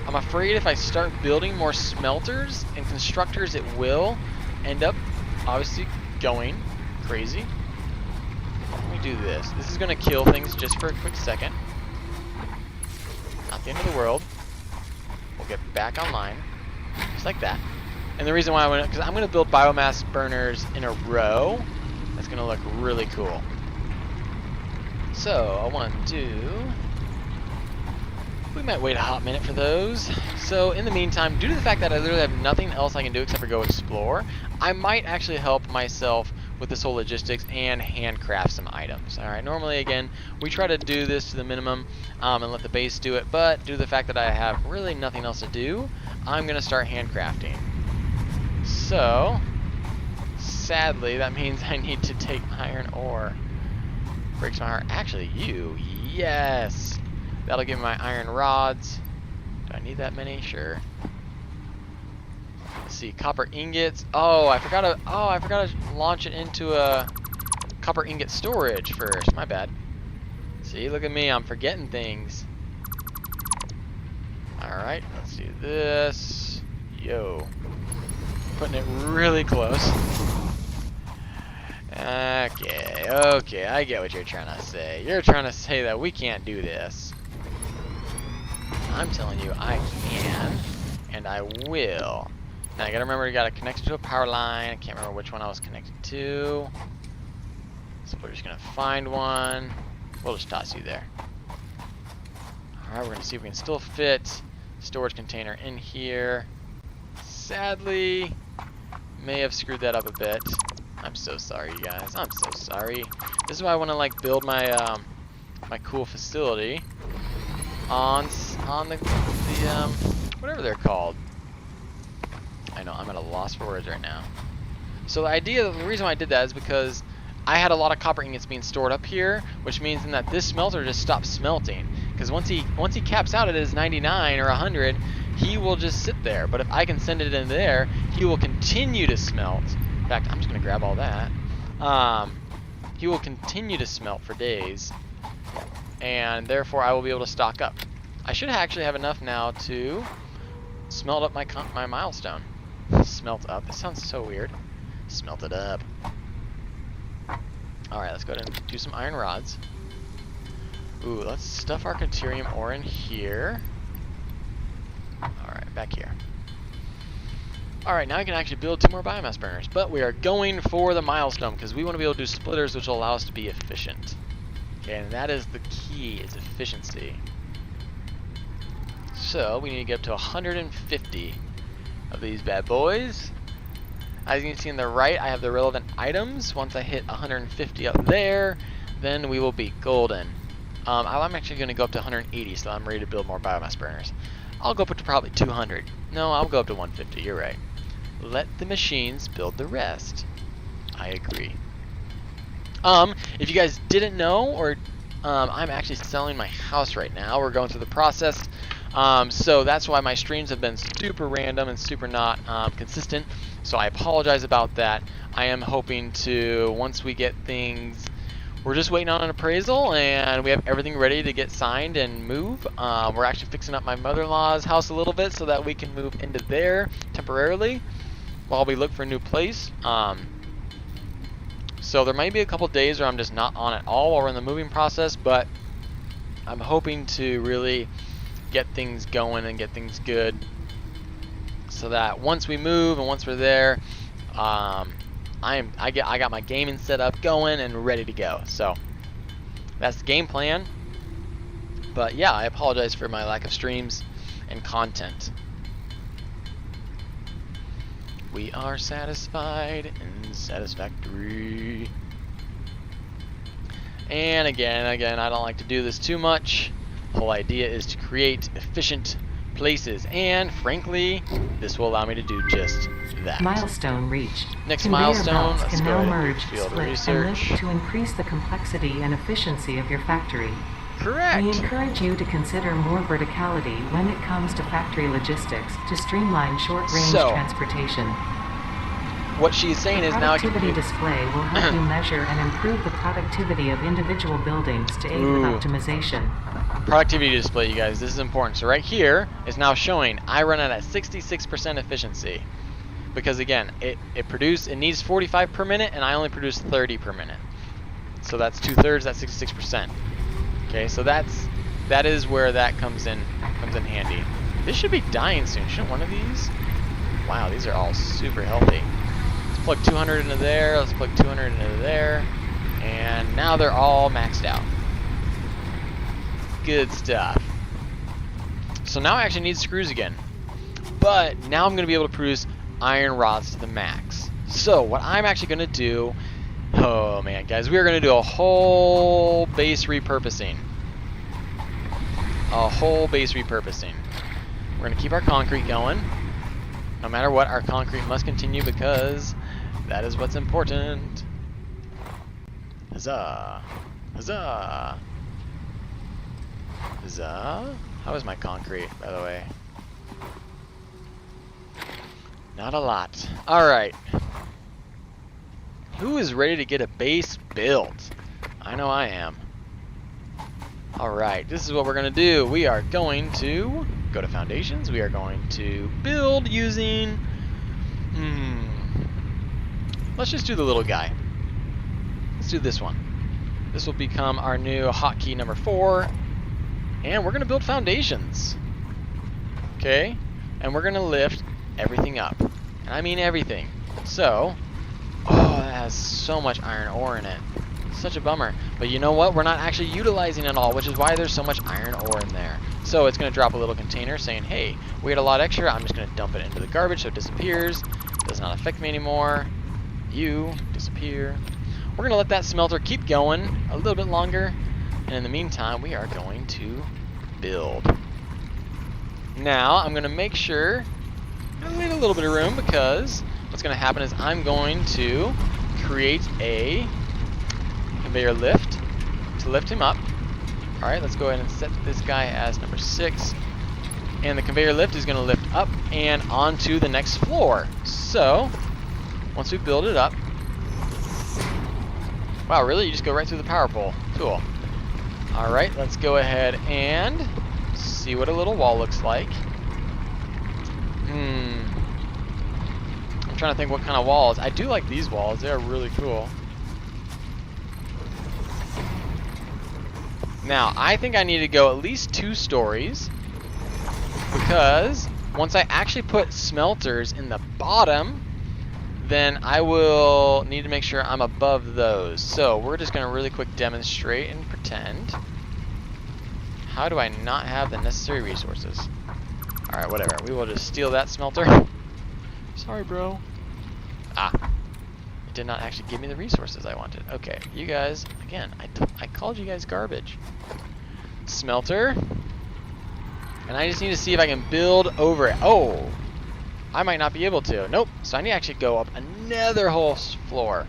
[SPEAKER 1] I'm afraid if I start building more smelters and constructors, it will end up, obviously, going crazy. Let me do this. This is going to kill things just for a quick second. Not the end of the world. We'll get back online. Just like that. And the reason why because I'm going to build biomass burners in a row. That's going to look really cool. So, 1, 2. We might wait a hot minute for those. So, in the meantime, due to the fact that I literally have nothing else I can do except for go explore, I might actually help myself with this whole logistics and handcraft some items. Alright, normally again, we try to do this to the minimum and let the base do it, but due to the fact that I have really nothing else to do, I'm going to start handcrafting. So, sadly, that means I need to take iron ore. Breaks my heart. Actually, yes! That'll give me my iron rods. Do I need that many? Sure. Let's see, copper ingots. Oh, I forgot to launch it into a copper ingot storage first. My bad. See, look at me, I'm forgetting things. Alright, let's do this. Yo. Putting it really close. Okay, I get what you're trying to say. You're trying to say that we can't do this. I'm telling you, I can, and I will. Now, I gotta remember, you gotta connect it to a power line. I can't remember which one I was connected to. So we're just gonna find one. We'll just toss you there. Alright, we're gonna see if we can still fit storage container in here. Sadly, may have screwed that up a bit. I'm so sorry, you guys. I'm so sorry. This is why I want to like build my my cool facility on the whatever they're called. I know I'm at a loss for words right now. So the reason why I did that is because I had a lot of copper ingots being stored up here, which means that this smelter just stops smelting. Because once he caps out at his 99 or 100, he will just sit there. But if I can send it in there, he will continue to smelt. In fact, I'm just going to grab all that. He will continue to smelt for days, and therefore I will be able to stock up. I should actually have enough now to smelt up my milestone. Smelt up. That sounds so weird. Smelt it up. Alright, let's go ahead and do some iron rods. Ooh, let's stuff our Caterium ore in here. Alright, back here. Alright, now I can actually build 2 more biomass burners, but we are going for the milestone because we want to be able to do splitters, which will allow us to be efficient. Okay, and that is the key, is efficiency. So, we need to get up to 150 of these bad boys. As you can see on the right, I have the relevant items. Once I hit 150 up there, then we will be golden. I'm actually going to go up to 180, so I'm ready to build more biomass burners. I'll go up to probably 200. No, I'll go up to 150, you're right. Let the machines build the rest. I agree. If you guys didn't know, or I'm actually selling my house right now. We're going through the process So that's why my streams have been super random and super not consistent. So I apologize about that. I am hoping to, once we get things, we're just waiting on an appraisal and we have everything ready to get signed and move. We're actually fixing up my mother-in-law's house a little bit so that we can move into there temporarily while we look for a new place. So there might be a couple days where I'm just not on at all while we're in the moving process, but I'm hoping to really get things going and get things good so that once we move and once we're there, I got my gaming setup going and ready to go. So that's the game plan. But yeah, I apologize for my lack of streams and content. We are satisfied and satisfactory. And again, I don't like to do this too much. The whole idea is to create efficient places, and frankly, this will allow me to do just that.
[SPEAKER 2] Milestone reached.
[SPEAKER 1] Next
[SPEAKER 2] Conveyor
[SPEAKER 1] milestone,
[SPEAKER 2] belts
[SPEAKER 1] let's
[SPEAKER 2] can
[SPEAKER 1] go
[SPEAKER 2] now
[SPEAKER 1] ahead and
[SPEAKER 2] merge,
[SPEAKER 1] do field
[SPEAKER 2] split,
[SPEAKER 1] research.
[SPEAKER 2] and lift to increase the complexity and efficiency of your factory.
[SPEAKER 1] Correct.
[SPEAKER 2] We encourage you to consider more verticality when it comes to factory logistics to streamline short-range transportation.
[SPEAKER 1] What she's saying is now I can
[SPEAKER 2] productivity display will help you measure and improve the productivity of individual buildings to aid with optimization.
[SPEAKER 1] Productivity display, you guys, this is important. So right here is now showing I run at a 66% efficiency. Because again, it needs 45 per minute and I only produce 30 per minute. So that's 2/3, that's 66%. Okay, so that is where that comes in handy. This should be dying soon. Shouldn't one of these? Wow, these are all super healthy. Let's plug 200 into there, let's plug 200 into there, and now they're all maxed out. Good stuff. So now I actually need screws again. But now I'm going to be able to produce iron rods to the max. So what I'm actually going to do, oh man guys, we are going to do a whole base repurposing. A whole base repurposing. We're going to keep our concrete going. No matter what, our concrete must continue because that is what's important. Huzzah! Huzzah! Huzzah! How is my concrete, by the way? Not a lot. Alright. Who is ready to get a base built? I know I am. Alright, this is what we're going to do. We are going to go to foundations. We are going to build using... Let's just do the little guy. Let's do this one. This will become our new hotkey number 4. And we're going to build foundations. Okay? And we're going to lift everything up. And I mean everything. So, oh, that has so much iron ore in it. Such a bummer. But you know what? We're not actually utilizing it all, which is why there's so much iron ore in there. So it's going to drop a little container saying, hey, we had a lot extra. I'm just going to dump it into the garbage so it disappears. Does not affect me anymore. You disappear. We're going to let that smelter keep going a little bit longer. And in the meantime, we are going to build. Now, I'm going to make sure I'm going to leave a little bit of room because what's going to happen is I'm going to create a conveyor lift to lift him up. Alright, let's go ahead and set this guy as number 6. And the conveyor lift is going to lift up and onto the next floor. So, once we build it up... Wow, really? You just go right through the power pole. Cool. Alright, let's go ahead and see what a little wall looks like. I'm trying to think what kind of walls. I do like these walls. They are really cool. Now, I think I need to go at least 2 stories because once I actually put smelters in the bottom, then I will need to make sure I'm above those. So we're just going to really quick demonstrate and pretend. How do I not have the necessary resources? Alright, whatever. We will just steal that smelter. Sorry, bro. Ah. It did not actually give me the resources I wanted. Okay, you guys, again, I called you guys garbage. Smelter. And I just need to see if I can build over it. Oh! I might not be able to. Nope. So I need to actually go up another whole floor.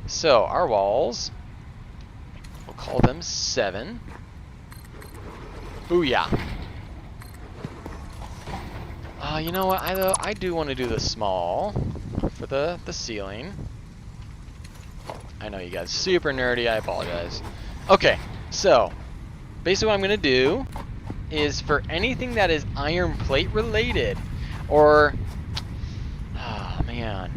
[SPEAKER 1] So, our walls, we'll call them 7. Booyah. You know what? I do want to do the small for the ceiling. I know you guys super nerdy. I apologize. Okay, so basically what I'm gonna do is for anything that is iron plate related, or oh man,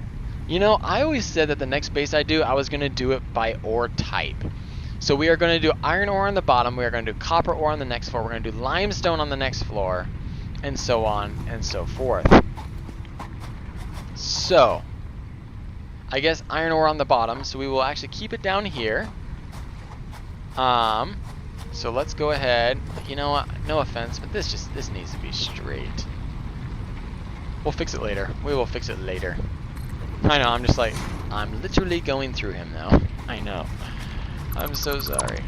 [SPEAKER 1] you know, I always said that the next base I do, I was gonna do it by ore type. So we are going to do iron ore on the bottom, we are going to do copper ore on the next floor, we're going to do limestone on the next floor, and so on and so forth. So, I guess iron ore on the bottom, so we will actually keep it down here. So let's go ahead, you know what, no offense, but this needs to be straight. We'll fix it later. We will fix it later. I know, I'm just like, I'm literally going through him now. I know. I'm so sorry.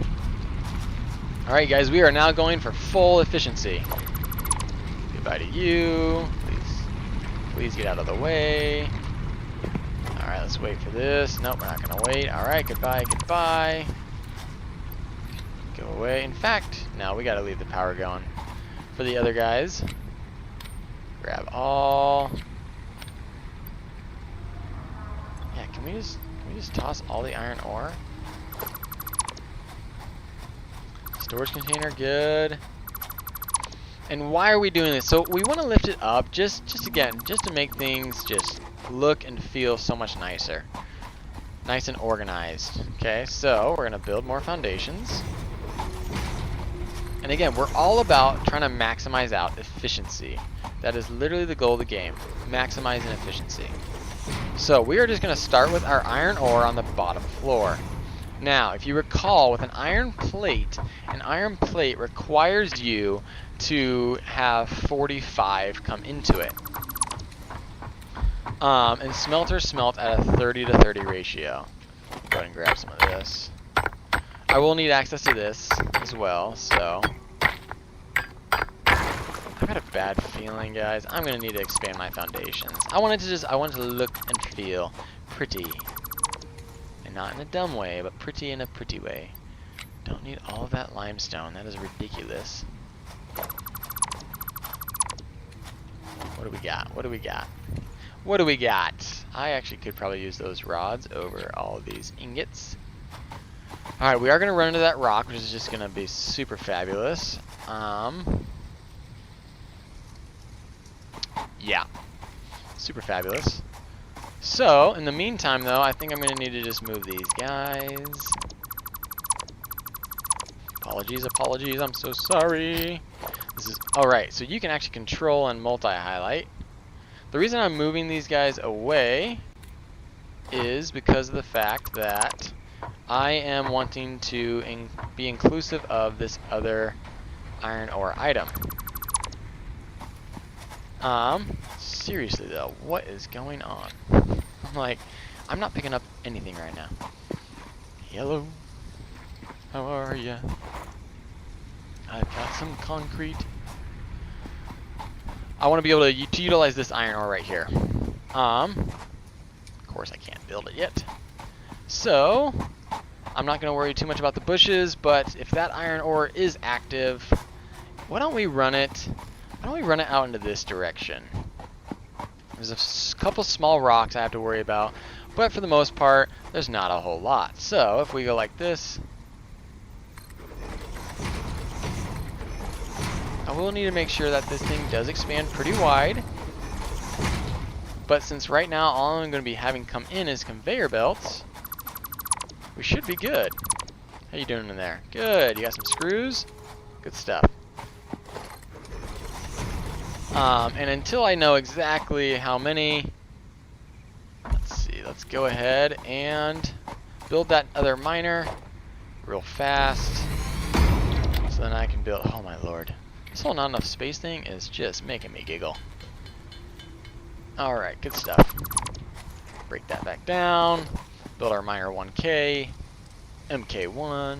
[SPEAKER 1] Alright guys, we are now going for full efficiency. Goodbye to you. Please get out of the way. Alright, let's wait for this. Nope, we're not gonna wait. Alright, goodbye, goodbye. Go away. In fact, no, we gotta leave the power going. For the other guys. Grab all. Yeah, can we just toss all the iron ore? Storage container, good. And why are we doing this? So we want to lift it up just to make things just look and feel so much nicer. Nice and organized. Okay, so we're gonna build more foundations. And again, we're all about trying to maximize out efficiency. That is literally the goal of the game. Maximizing efficiency. So we are just gonna start with our iron ore on the bottom floor. Now, if you recall, with an iron plate requires you to have 45 come into it. And smelters smelt at a 30 to 30 ratio. Go ahead and grab some of this. I will need access to this as well, so. I've got a bad feeling, guys. I'm gonna need to expand my foundations. I want it to look and feel pretty. Not in a dumb way, but pretty in a pretty way. Don't need all of that limestone. That is ridiculous. What do we got? What do we got? What do we got? I actually could probably use those rods over all of these ingots. Alright, we are going to run into that rock, which is just going to be super fabulous. Yeah. Super fabulous. So, in the meantime, though, I think I'm going to need to just move these guys. Apologies, I'm so sorry. This is, alright, so you can actually control and multi-highlight. The reason I'm moving these guys away is because of the fact that I am wanting to be inclusive of this other iron ore item. Seriously though, what is going on? I'm like, I'm not picking up anything right now. Hello, how are ya? I've got some concrete. I want to be able to utilize this iron ore right here. Of course I can't build it yet. So, I'm not going to worry too much about the bushes, but if that iron ore is active, why don't we run it out into this direction? There's a couple small rocks I have to worry about, but for the most part, there's not a whole lot. So, if we go like this, I will need to make sure that this thing does expand pretty wide. But since right now all I'm going to be having come in is conveyor belts, we should be good. How you doing in there? Good. You got some screws? Good stuff. And until I know exactly how many, let's see, let's go ahead and build that other miner real fast. So then I can build, oh my lord. This whole not enough space thing is just making me giggle. Alright, good stuff. Break that back down. Build our miner 1K. MK1.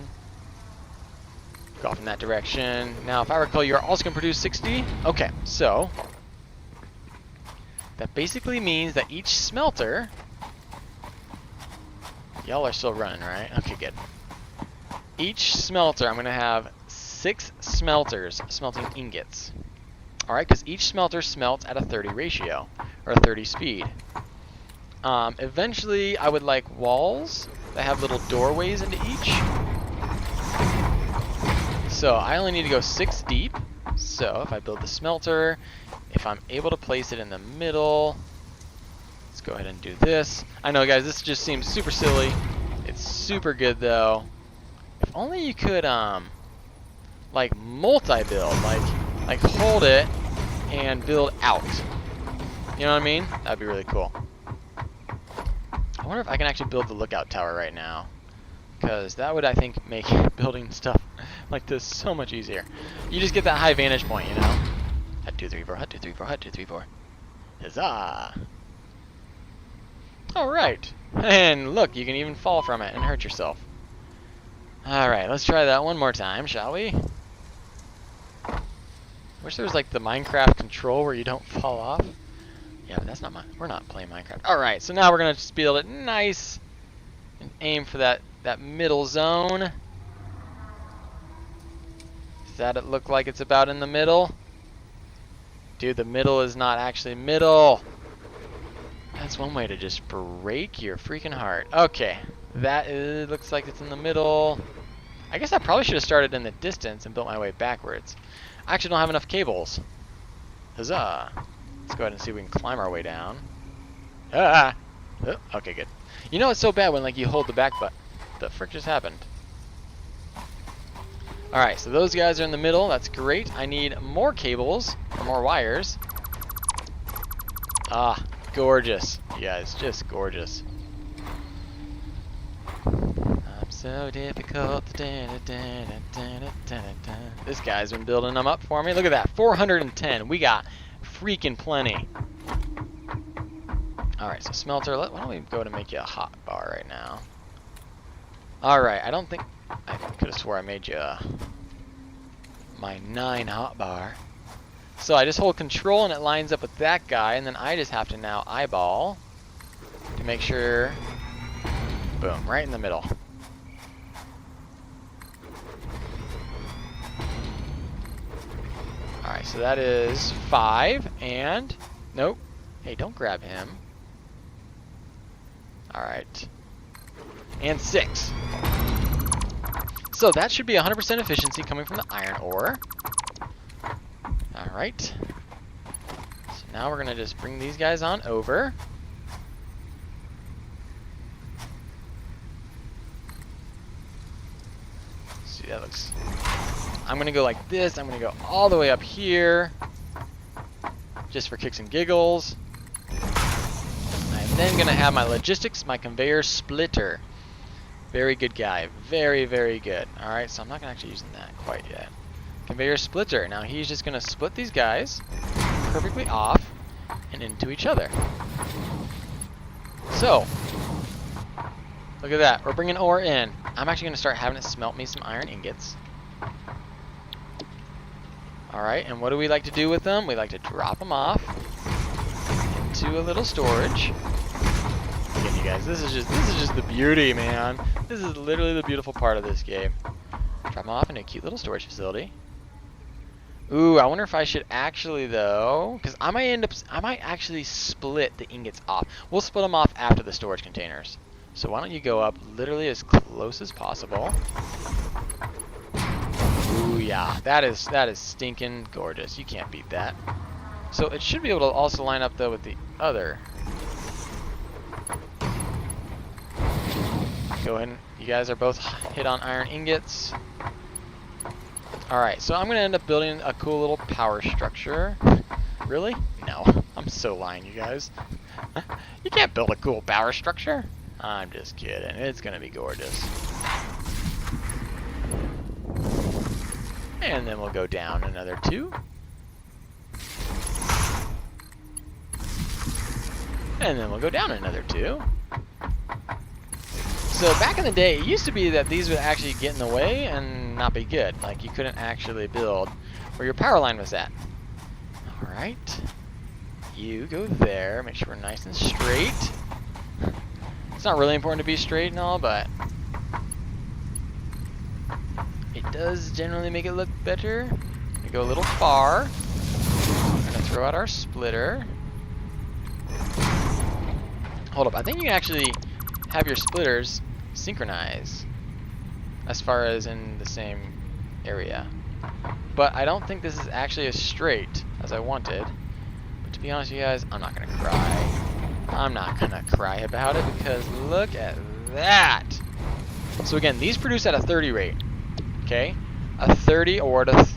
[SPEAKER 1] Go off in that direction. Now, if I recall, you're also going to produce 60. Okay, so that basically means that each smelter, y'all are still running, right? Okay, good. Each smelter, I'm going to have 6 smelters smelting ingots. Alright, because each smelter smelts at a 30 ratio, or a 30 speed. Eventually, I would like walls that have little doorways into each. So I only need to go 6 deep. So if I build the smelter, if I'm able to place it in the middle, let's go ahead and do this. I know, guys, this just seems super silly. It's super good, though. If only you could, like, multi-build. Like hold it and build out. You know what I mean? That'd be really cool. I wonder if I can actually build the lookout tower right now, because that would, I think, make building stuff like this so much easier. You just get that high vantage point, you know? Hut 2, 3, 4, hut 2, 3, 4, hut 2, 3, 4. Huzzah! Alright. And look, you can even fall from it and hurt yourself. Alright, let's try that one more time, shall we? Wish there was like the Minecraft control where you don't fall off. Yeah, but that's not we're not playing Minecraft. Alright, so now we're gonna just build it nice and aim for that middle zone. Does that look like it's about in the middle? Dude, the middle is not actually middle. That's one way to just break your freaking heart. Okay, that looks like it's in the middle. I guess I probably should have started in the distance and built my way backwards. I actually don't have enough cables. Huzzah. Let's go ahead and see if we can climb our way down. Ah! Oh, okay, good. You know it's so bad when like you hold the back button. What the frick just happened? Alright, so those guys are in the middle. That's great. I need more cables, or more wires. Ah, gorgeous. You guys, just gorgeous. I'm so difficult. This guy's been building them up for me. Look at that, 410. We got freaking plenty. Alright, so smelter, why don't we go to make you a hot bar right now? Alright, I don't think, I could have swore I made you my 9 hot bar. So I just hold control and it lines up with that guy, and then I just have to now eyeball to make sure, boom, right in the middle. Alright, so that is 5, and, nope, hey, don't grab him. Alright, and 6. So that should be 100% efficiency coming from the iron ore. Alright. So now we're going to just bring these guys on over. See, that looks... I'm going to go like this. I'm going to go all the way up here. Just for kicks and giggles. I'm then going to have my logistics, my conveyor splitter. Very good guy. Very, very good. Alright, so I'm not actually using that quite yet. Conveyor splitter. Now he's just going to split these guys perfectly off and into each other. So, look at that. We're bringing ore in. I'm actually going to start having it smelt me some iron ingots. Alright, and what do we like to do with them? We like to drop them off into a little storage. Again, you guys, this is just the beauty, man. This is literally the beautiful part of this game. Drop them off in a cute little storage facility. Ooh, I wonder if I should actually, though, because I might actually split the ingots off. We'll split them off after the storage containers. So why don't you go up literally as close as possible. Ooh, yeah, that is stinking gorgeous. You can't beat that. So it should be able to also line up, though, with the other. Go ahead and, you guys are both hit on iron ingots. Alright, so I'm going to end up building a cool little power structure. Really? No. I'm so lying, you guys. You can't build a cool power structure. I'm just kidding. It's going to be gorgeous. And then we'll go down another 2. And then we'll go down another 2. So back in the day, it used to be that these would actually get in the way and not be good. Like you couldn't actually build where your power line was at. Alright. You go there. Make sure we're nice and straight. It's not really important to be straight and all, but it does generally make it look better. We go a little far. throw out our splitter. Hold up, I think you can actually have your splitters synchronize as far as in the same area. But I don't think this is actually as straight as I wanted. But to be honest with you guys, I'm not gonna cry. I'm not gonna cry about it because look at that! So again, these produce at a 30 rate, okay? A 30 ore to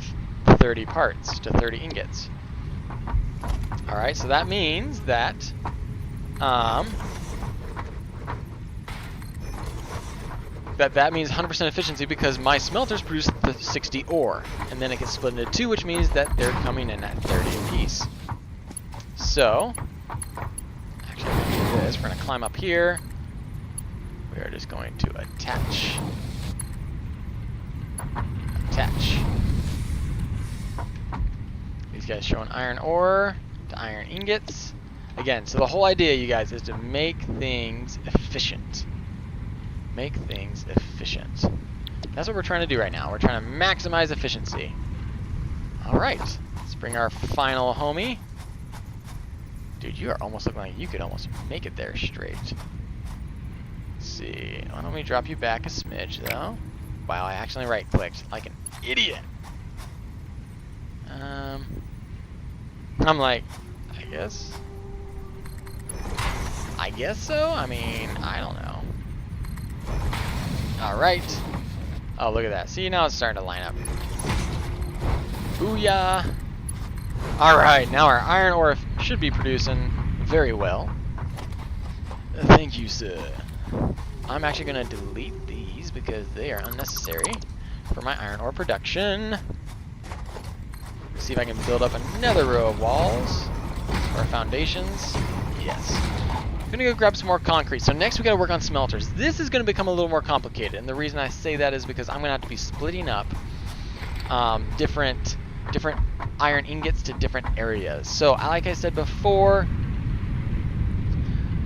[SPEAKER 1] 30 parts, to 30 ingots. Alright, so that means that, that means 100% efficiency because my smelters produce the 60 ore. And then it gets split into 2, which means that they're coming in at 30 apiece. So, actually I'm going to do this. We're going to climb up here. We are just going to attach. Attach. These guys showing iron ore to iron ingots. Again, so the whole idea, you guys, is to make things efficient. Make things efficient. That's what we're trying to do right now. We're trying to maximize efficiency. Alright, let's bring our final homie. Dude, you are almost looking like you could almost make it there straight. Let's see. Why don't we drop you back a smidge, though? Wow, I accidentally right-clicked like an idiot. I'm like, I guess so? I mean, I don't know. Alright. Oh, look at that. See, now it's starting to line up. Booyah! Alright, now our iron ore should be producing very well. Thank you, sir. I'm actually going to delete these because they are unnecessary for my iron ore production. See if I can build up another row of walls or foundations. Yes. I'm gonna go grab some more concrete. So next we gotta work on smelters. This is gonna become a little more complicated, and the reason I say that is because I'm gonna have to be splitting up different iron ingots to different areas. So like I said before,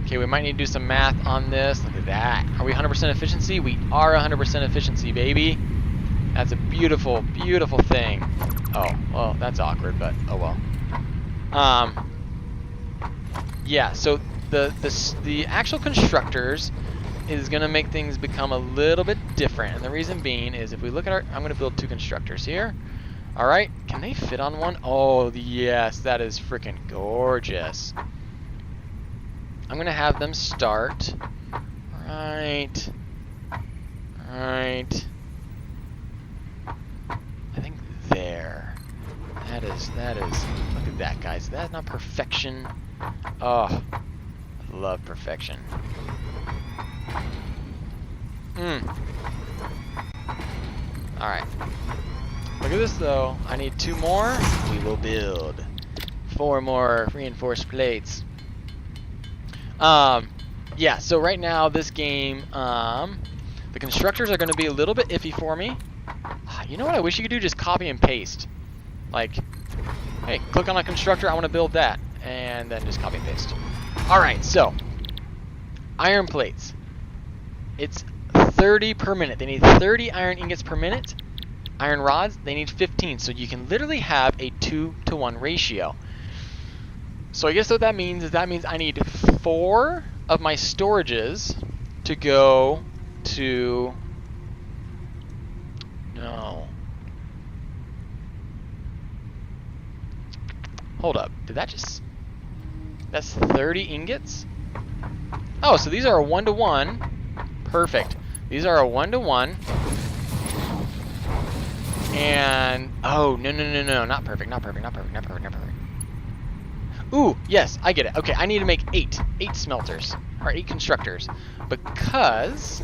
[SPEAKER 1] okay, we might need to do some math on this. Look at that. Are we 100% efficiency? We are 100% efficiency, baby. That's a beautiful, beautiful thing. Oh, well, that's awkward, but oh well. Yeah, so the actual constructors is going to make things become a little bit different. And the reason being is if we look at our... I'm going to build 2 constructors here. Alright, can they fit on one? Oh, yes, that is freaking gorgeous. I'm going to have them start right. I think there. That is, look at that, guys. That's not perfection. Oh, I love perfection. Alright. Look at this, though. I need 2 more. We will build 4 more reinforced plates. Yeah, so right now, this game, the constructors are going to be a little bit iffy for me. You know what I wish you could do? Just copy and paste. Like, hey, click on a constructor, I want to build that. And then just copy and paste. Alright, so, iron plates. It's 30 per minute. They need 30 iron ingots per minute. Iron rods, they need 15. So you can literally have a 2-to-1 ratio. So I guess what that means is I need 4 of my storages to go to... No. Hold up. Did that just... That's 30 ingots? Oh, so these are a 1-to-1. Perfect. These are a 1-to-1. And... Oh, no. Not perfect. Ooh, yes, I get it. Okay, I need to make 8 smelters. Or 8 constructors. Because...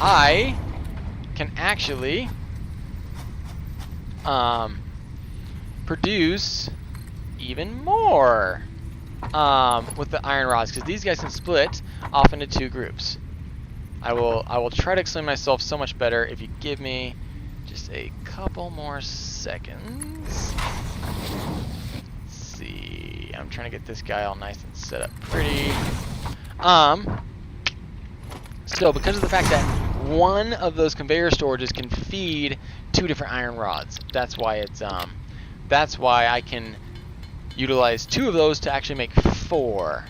[SPEAKER 1] I can actually... produce even more with the iron rods, because these guys can split off into 2 groups. I will try to explain myself so much better if you give me just a couple more seconds. Let's see. I'm trying to get this guy all nice and set up pretty. So because of the fact that one of those conveyor storages can feed 2 different iron rods, that's why it's that's why I can utilize 2 of those to actually make 4.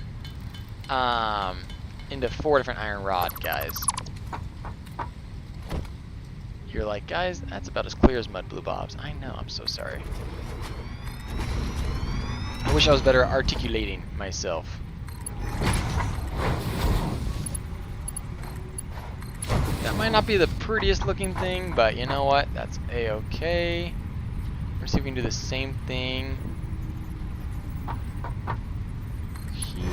[SPEAKER 1] Into 4 different iron rod, guys. You're like, guys, that's about as clear as mud, Bluebobz. I know, I'm so sorry. I wish I was better at articulating myself. That might not be the prettiest looking thing, but you know what? That's a-okay. Let's see if we can do the same thing here.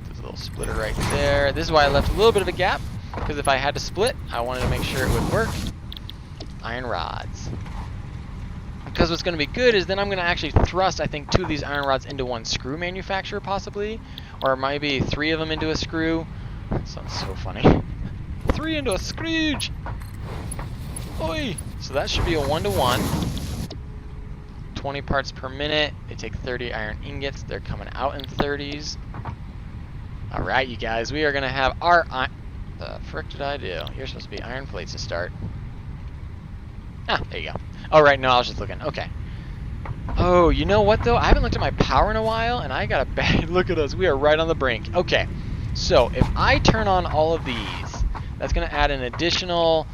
[SPEAKER 1] There's a little splitter right there. This is why I left a little bit of a gap, because if I had to split, I wanted to make sure it would work. Iron rods. Because what's going to be good is then I'm going to actually thrust, I think, 2 of these iron rods into 1 screw manufacturer, possibly. Or maybe 3 of them into a screw. That sounds so funny. 3 into a Scrooge! Oi! So that should be a 1-to-1. 20 parts per minute. They take 30 iron ingots. They're coming out in 30s. Alright, you guys. We are going to have our... The frick did I do? You're supposed to be iron plates to start. Ah, there you go. Oh, right, no, I was just looking. Okay. Oh, you know what, though? I haven't looked at my power in a while, and I got a bad look at us. We are right on the brink. Okay, so if I turn on all of these, that's going to add an additional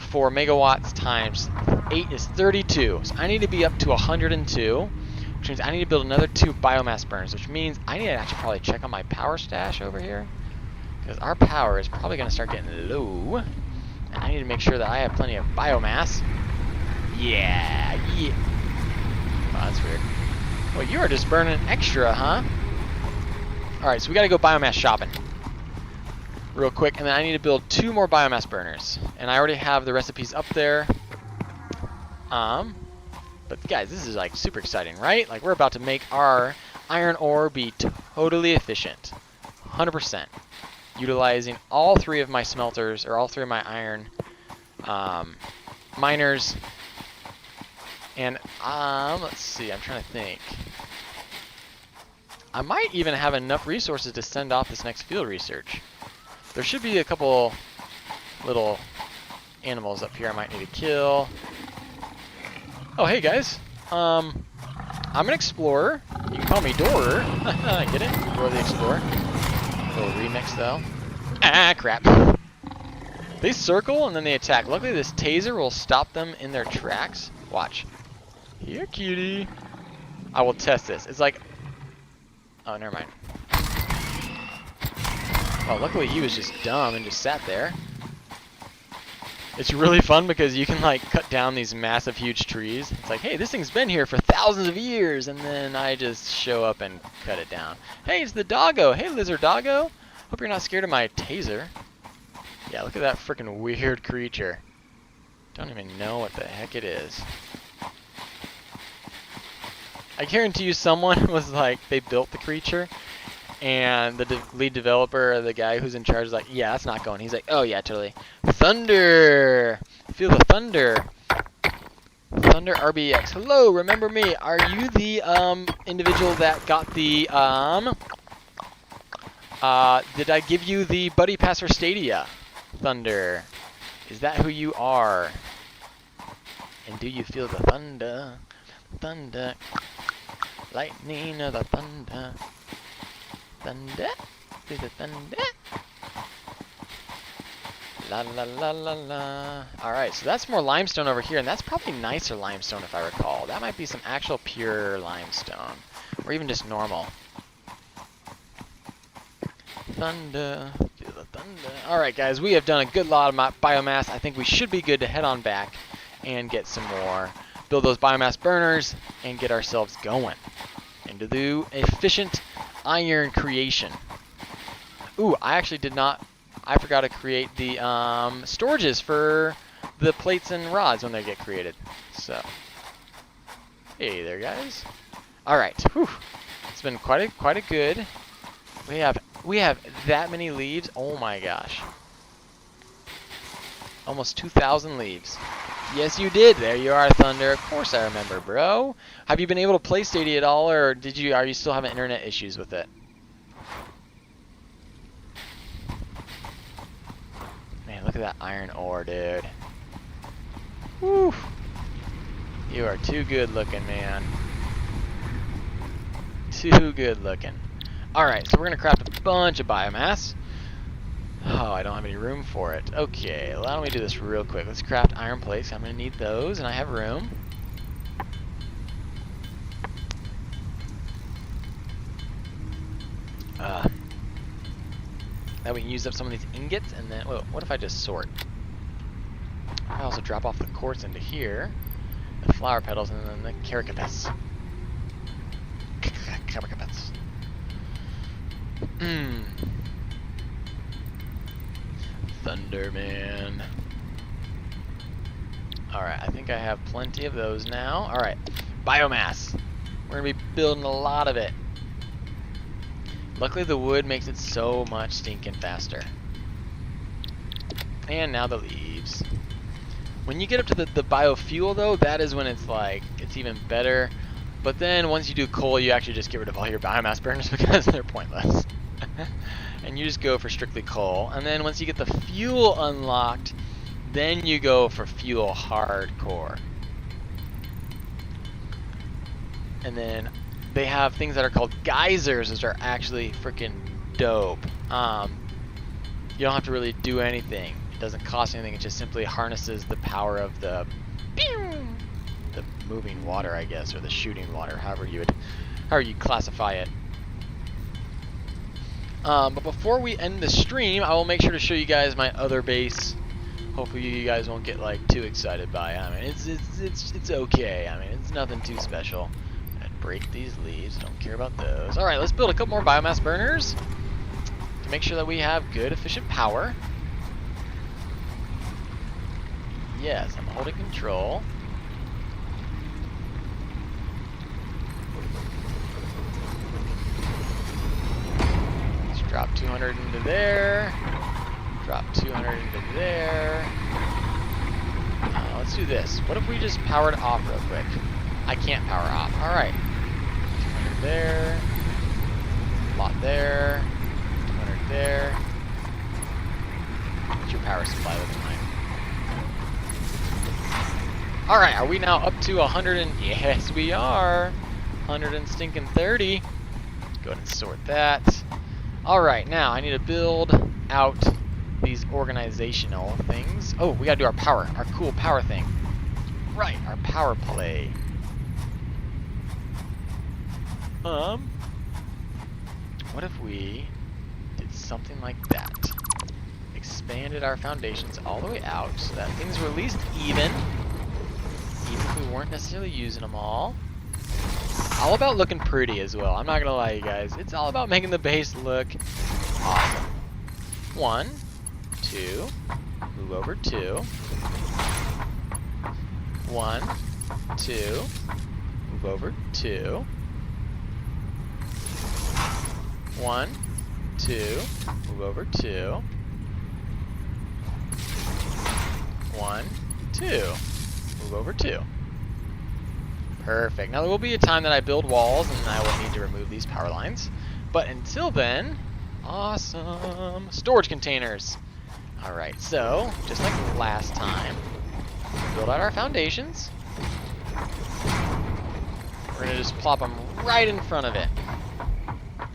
[SPEAKER 1] 4 megawatts times 8 is 32. So I need to be up to 102, which means I need to build another 2 biomass burners, which means I need to actually probably check on my power stash over here, because our power is probably going to start getting low, and I need to make sure that I have plenty of biomass. Yeah. Oh, that's weird. Well, you are just burning extra, huh? Alright, so we gotta go biomass shopping real quick, and then I need to build 2 more biomass burners. And I already have the recipes up there. But guys, this is like super exciting, right? Like, we're about to make our iron ore be totally efficient. 100%. Utilizing all 3 of my smelters, or all 3 of my iron miners. And, let's see, I'm trying to think. I might even have enough resources to send off this next field research. There should be a couple little animals up here I might need to kill. Oh, hey guys. I'm an explorer. You can call me Dorer. Get it? Dora the Explorer. A little remix, though. Ah, crap. They circle and then they attack. Luckily, this taser will stop them in their tracks. Watch. Here, cutie. I will test this. It's like... Oh, never mind. Oh, luckily he was just dumb and just sat there. It's really fun because you can, like, cut down these massive, huge trees. It's like, hey, this thing's been here for thousands of years, and then I just show up and cut it down. Hey, it's the doggo. Hey, lizard doggo. Hope you're not scared of my taser. Yeah, look at that freaking weird creature. Don't even know what the heck it is. I guarantee you someone was like, they built the creature, and the lead developer, or the guy who's in charge, is like, yeah, that's not going. He's like, oh yeah, totally. Thunder! Feel the thunder. Thunder RBX. Hello, remember me. Are you the individual that got the did I give you the Buddy Pass for Stadia? Thunder. Is that who you are? And do you feel the thunder? Thunder. Lightning of the thunder. Thunder. Feel the thunder. La la la la la. Alright, so that's more limestone over here, and that's probably nicer limestone if I recall. That might be some actual pure limestone. Or even just normal. Thunder. Feel the thunder. Alright guys, we have done a good lot of biomass. I think we should be good to head on back and get some more. Build those biomass burners and get ourselves going into the efficient iron creation. Ooh, I actually did not... I forgot to create the storages for the plates and rods when they get created. So, hey there, guys. All right, whew. It's been quite a good. We have that many leaves. Oh my gosh, almost 2,000 leaves. Yes, you did. There you are, Thunder. Of course I remember, bro. Have you been able to play Stadia at all, or are you still having internet issues with it? Man, look at that iron ore, dude. Whew. You are too good looking, man. Too good looking. Alright, so we're going to craft a bunch of biomass. Oh, I don't have any room for it. Okay, why don't we do this real quick. Let's craft iron plates. I'm going to need those, and I have room. Now we can use up some of these ingots, and then, well, what if I just sort? I also drop off the quartz into here, the flower petals, and then the caracapets. Caracapets. Thunderman. Alright, I think I have plenty of those now. Alright, biomass. We're going to be building a lot of it. Luckily the wood makes it so much stinking faster. And now the leaves. When you get up to the biofuel though, that is when it's like, it's even better. But then once you do coal, you actually just get rid of all your biomass burners because they're pointless. And you just go for strictly coal. And then once you get the fuel unlocked, then you go for fuel hardcore. And then they have things that are called geysers, which are actually freaking dope. You don't have to really do anything. It doesn't cost anything. It just simply harnesses the power of the moving water, I guess, or the shooting water, however you classify it. But before we end the stream, I will make sure to show you guys my other base. Hopefully you guys won't get like too excited by it. I mean, it's okay. I mean, it's nothing too special. Break these leaves, don't care about those. Alright, let's build a couple more biomass burners to make sure that we have good, efficient power. Yes, I'm holding control. Let's drop 200 into there. Drop 200 into there. Let's do this. What if we just powered off real quick? I can't power off. Alright. 200 there. Lot there. 200 there. What's your power supply looking like? Alright, are we now up to 100 and... Yes, we are. 100 and stinking 30. Go ahead and sort that. Alright, now I need to build out these organizational things. Oh, we gotta do our power. Our cool power thing. Right, our power play. What if we did something like that? Expanded our foundations all the way out so that things were at least even if we weren't necessarily using them all. All about looking pretty as well. I'm not gonna lie, you guys. It's all about making the base look awesome. 1, 2, move over 2. 1, 2, move over 2. 1, 2, move over 2. 1, 2, move over 2. Perfect. Now there will be a time that I build walls and I will need to remove these power lines. But until then, awesome. Storage containers. Alright, so, just like last time, build out our foundations. We're going to just plop them right in front of it.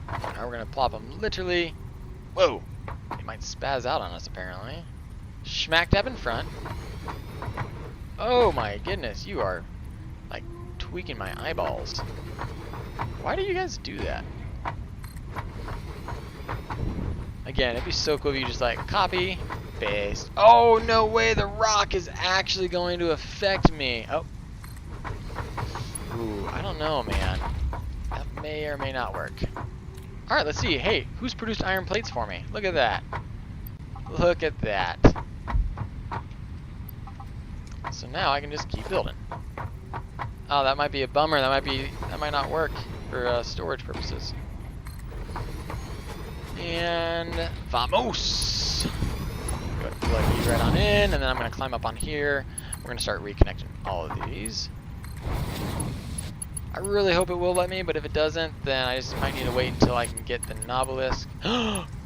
[SPEAKER 1] Now we're going to plop them literally... Whoa! They might spaz out on us, apparently. Smack dab in front. Oh my goodness, you are, like, tweaking my eyeballs. Why do you guys do that? Again, it'd be so cool if you just, like, copy, paste. Oh, no way, the rock is actually going to affect me. Oh. Ooh, I don't know, man. That may or may not work. Alright, let's see. Hey, who's produced iron plates for me? Look at that. Look at that. So now I can just keep building. Oh, that might be a bummer. That might not work for storage purposes. And vamos! Go ahead and plug these right on in, and then I'm going to climb up on here. We're going to start reconnecting all of these. I really hope it will let me, but if it doesn't, then I just might need to wait until I can get the Nobelisk.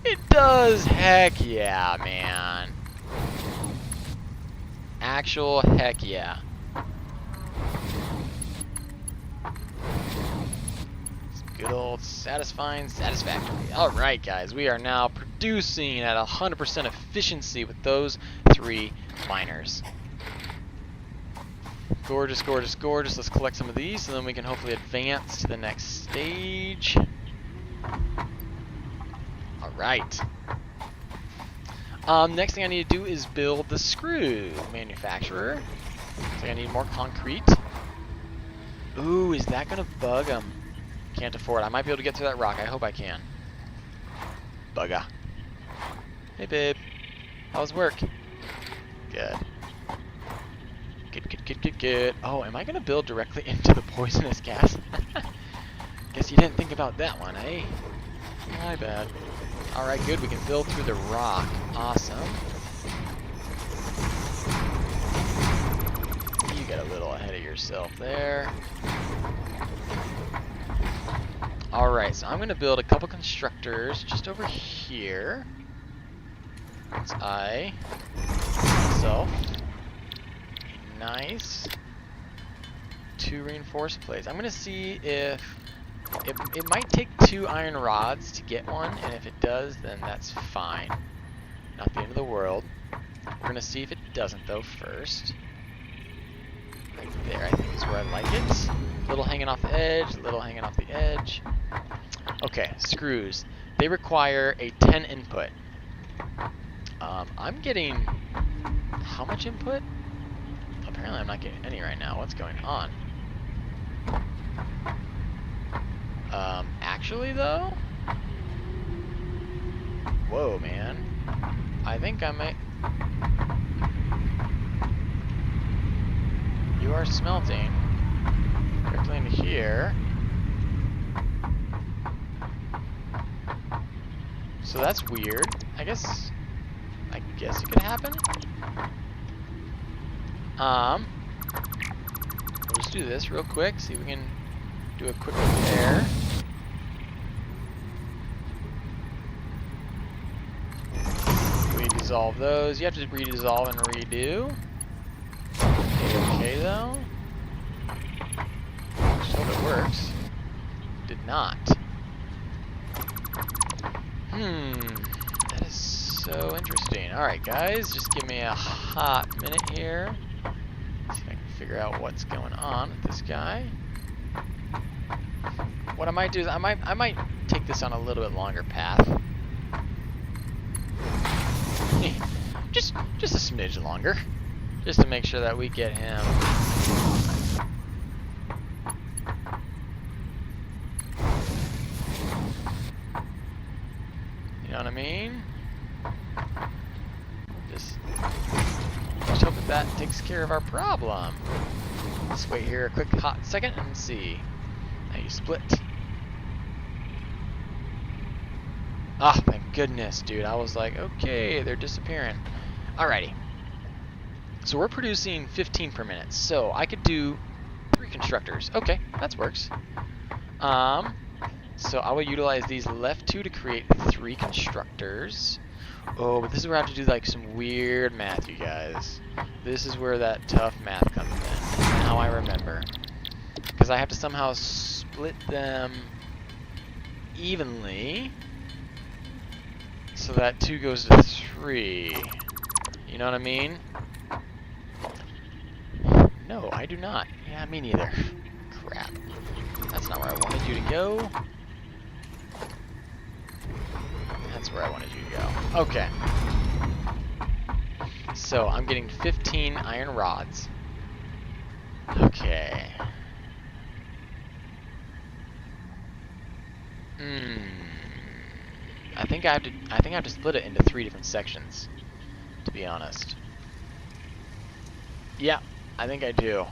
[SPEAKER 1] It does! Heck yeah, man. actual heck yeah. Good old satisfying Satisfactory. Alright guys, we are now producing at 100% efficiency with those 3 miners. Gorgeous, gorgeous, gorgeous. Let's collect some of these so then we can hopefully advance to the next stage. Alright. Next thing I need to do is build the screw manufacturer. So I need more concrete. Ooh, is that going to bug them? Can't afford it. I might be able to get through that rock. I hope I can. Bugga. Hey, babe. How's work? Good. Good. Oh, am I going to build directly into the poisonous gas? Guess you didn't think about that one, eh? My bad. Alright, good. We can build through the rock. Awesome. You got a little ahead of yourself there. Alright, so I'm going to build a couple constructors just over here. Once I myself nice 2 reinforced plates. I'm going to see if it might take 2 iron rods to get one, and if it does, then that's fine. Not the end of the world. We're going to see if it doesn't, though, first. Right there, I think is where I like it. Little hanging off the edge, little hanging off the edge. Okay, screws. They require a 10 input. I'm getting how much input? Apparently I'm not getting any right now. What's going on? Actually though? Whoa, man. I think I might... You are smelting directly into here. So that's weird. I guess it could happen. We'll just do this real quick, see if we can do a quick repair. We dissolve those. You have to redissolve and redo. Okay though. Just hope it works. Did not. That is so interesting. Alright guys, just give me a hot minute here. See if I can figure out what's going on with this guy. What I might do is I might take this on a little bit longer path. just a smidge longer. Just to make sure that we get him. You know what I mean? Just hope that takes care of our problem. Let's wait here a quick hot second and see. Now you split. Ah, thank goodness, dude. I was like, okay, they're disappearing. Alrighty. So we're producing 15 per minute. So I could do 3 constructors. Okay, that works. So I will utilize these left 2 to create 3 constructors. Oh, but this is where I have to do like some weird math, you guys. This is where that tough math comes in. Now I remember. Because I have to somehow split them evenly so that 2 goes to 3. You know what I mean? No, I do not. Yeah, me neither. Crap. That's not where I wanted you to go. That's where I wanted you to go. Okay. So, I'm getting 15 iron rods. Okay. I think I have to split it into 3 different sections, to be honest. Yeah, I think I do.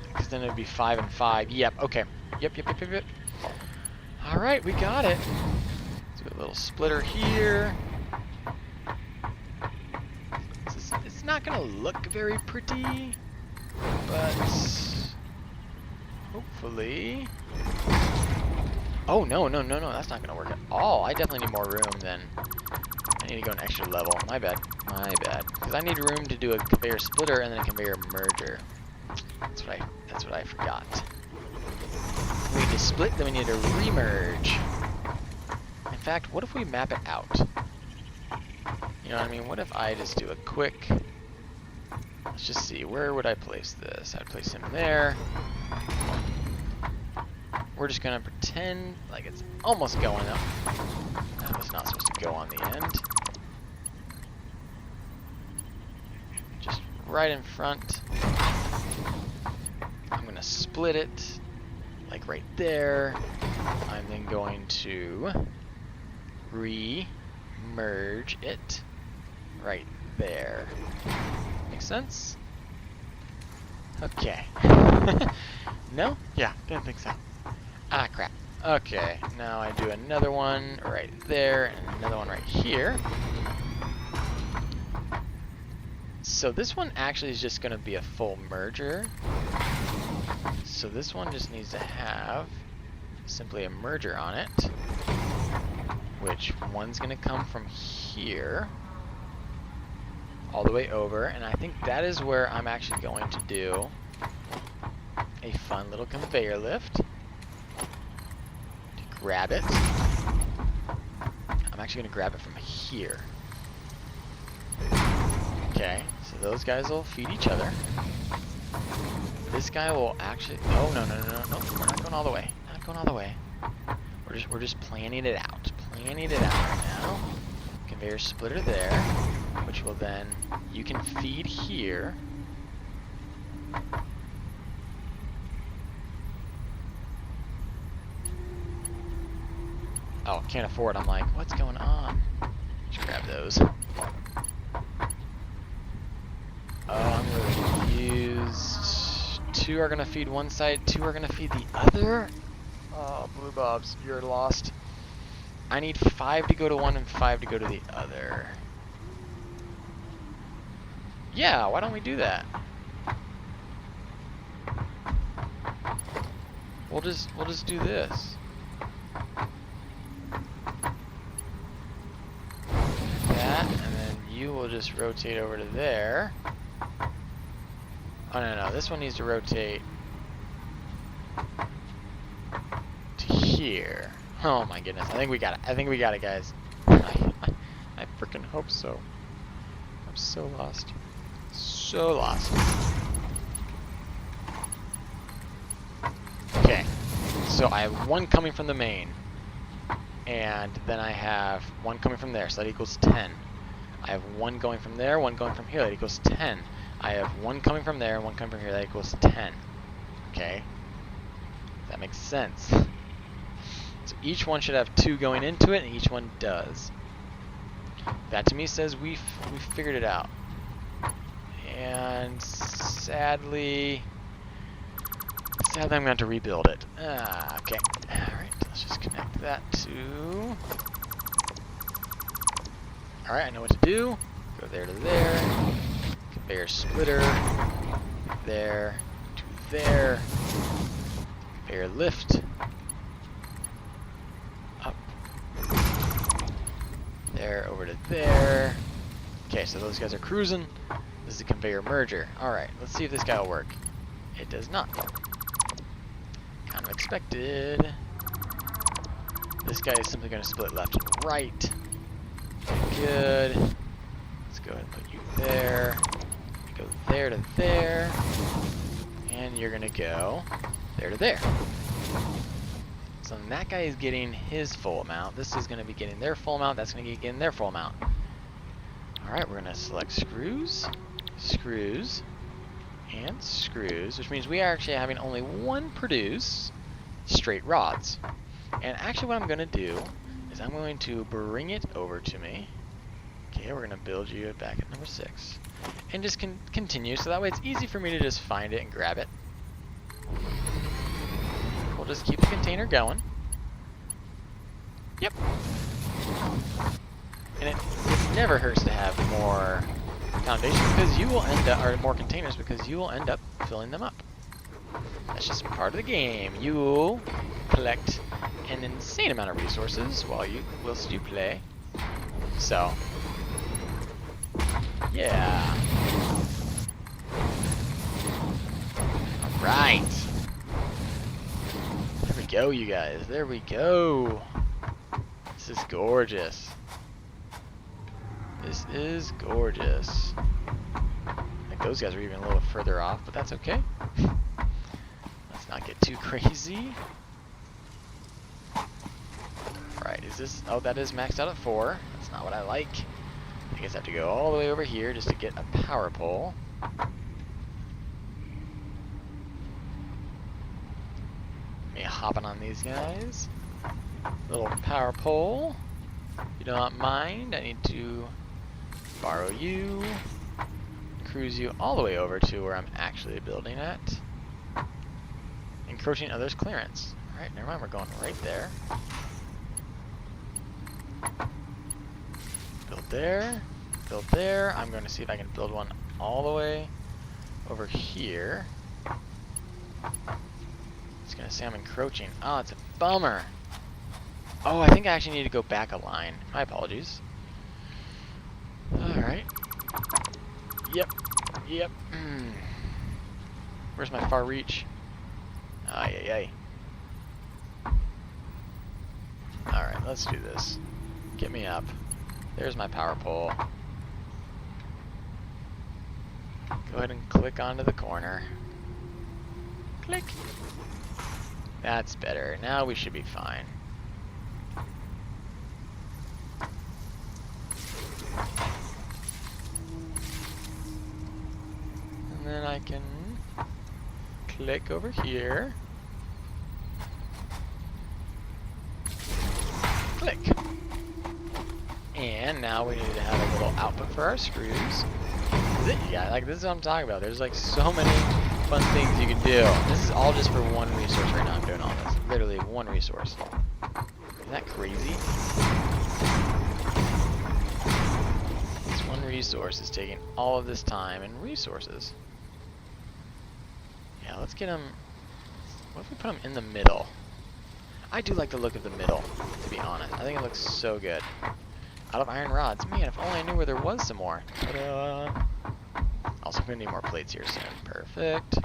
[SPEAKER 1] Because then it would be 5 and 5. Yep, okay. Yep. Alright, we got it. Let's do a little splitter here. It's not going to look very pretty, but hopefully... Oh, no, that's not going to work at all. I definitely need more room than I need to go an extra level. My bad. My bad. Because I need room to do a conveyor splitter and then a conveyor merger. That's what I forgot. We need to split, then we need to remerge. In fact, what if we map it out? You know what I mean? What if I just do a quick... Let's just see, where would I place this? I'd place him there. We're just gonna pretend like it's almost going up. That was not supposed to go on the end. Just right in front. I'm gonna split it, like right there. I'm then going to re-merge it right there. Make sense? Okay. No? Yeah, didn't think so. Ah, crap. Okay, now I do another one right there and another one right here. So this one actually is just going to be a full merger. So this one just needs to have simply a merger on it, which one's going to come from here all the way over, and I think that is where I'm actually going to do a fun little conveyor lift to grab it. I'm actually going to grab it from here. Okay, so those guys will feed each other. This guy will actually... Oh, no, we're not going all the way. Not going all the way. We're just planning it out. Planning it out right now. Conveyor splitter there, which will then... You can feed here. Oh, can't afford. I'm like, what's going on? Just grab those. Oh, I'm really confused. 2 are gonna feed one side, 2 are gonna feed the other? Oh, Bluebobz, you're lost. I need 5 to go to one and 5 to go to the other. Yeah, why don't we do that? We'll just do this. That, and then you will just rotate over to there. Oh no, this one needs to rotate to here. Oh my goodness, I think we got it. I think we got it, guys. I freaking hope so. I'm so lost. So lost. Okay, so I have 1 coming from the main, and then I have 1 coming from there, so that equals 10. I have 1 going from there, 1 going from here, that equals 10. I have 1 coming from there and 1 coming from here, that equals 10. Okay? That makes sense. So each one should have 2 going into it, and each one does. That to me says we figured it out. And sadly I'm going to have to rebuild it. Okay. Alright, let's just connect that to... Alright, I know what to do. Go there to there. Conveyor splitter. There to there. Conveyor lift. Up. There over to there. Okay, so those guys are cruising. This is a conveyor merger. Alright, let's see if this guy will work. It does not. Kind of expected. This guy is simply going to split left and right. Good. Let's go ahead and put you there. Go there to there. And you're going to go there to there. So that guy is getting his full amount. This is going to be getting their full amount. That's going to be getting their full amount. Alright, we're going to select screws, screws, and screws, which means we are actually having only 1 produce straight rods. And actually what I'm going to do is I'm going to bring it over to me. Okay, we're going to build you back at number 6. And just continue, so that way it's easy for me to just find it and grab it. We'll just keep the container going. Yep. And it never hurts to have more foundation because you will end up, or more containers because you will end up filling them up. That's just part of the game. You will collect an insane amount of resources whilst you play. So Yeah. Alright. There we go, you guys. There we go. This is gorgeous. This is gorgeous. I think those guys are even a little further off, but that's okay. Let's not get too crazy. Right, is this... Oh, that is maxed out at 4. That's not what I like. I guess I have to go all the way over here just to get a power pole. Me hopping on these guys. Little power pole. If you don't mind, I need to borrow you. Cruise you all the way over to where I'm actually building at. Encroaching others' clearance. Alright, never mind, we're going right there. Build there. Build there. I'm going to see if I can build one all the way over here. It's going to say I'm encroaching. Oh, it's a bummer. Oh, I think I actually need to go back a line. My apologies. Alright. Yep. Yep. Where's my far reach? Ay, ay, ay. Alright, let's do this. Get me up. There's my power pole. Go ahead and click onto the corner. Click. That's better. Now we should be fine. And then I can click over here. Click. And now we need to have a little output for our screws. This is it, you guys. Like, this is what I'm talking about. There's like so many fun things you can do. This is all just for one resource right now. I'm doing all this. Literally one resource. Isn't that crazy? This one resource is taking all of this time and resources. Yeah, let's get them. What if we put them in the middle? I do like the look of the middle, to be honest. I think it looks so good. Out of iron rods. Man, if only I knew where there was some more. Also, I'm going to need more plates here soon. Perfect.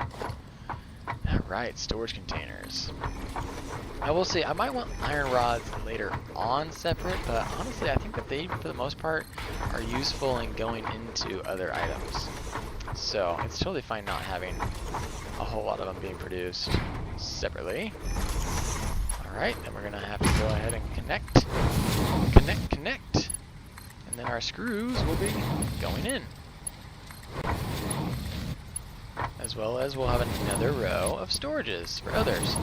[SPEAKER 1] Alright, storage containers. I will say, I might want iron rods later on separate, but honestly, I think that they, for the most part, are useful in going into other items. So, it's totally fine not having a whole lot of them being produced separately. Alright, then we're going to have to go ahead and connect. Connect, connect. And then our screws will be going in. As well as we'll have another row of storages for others.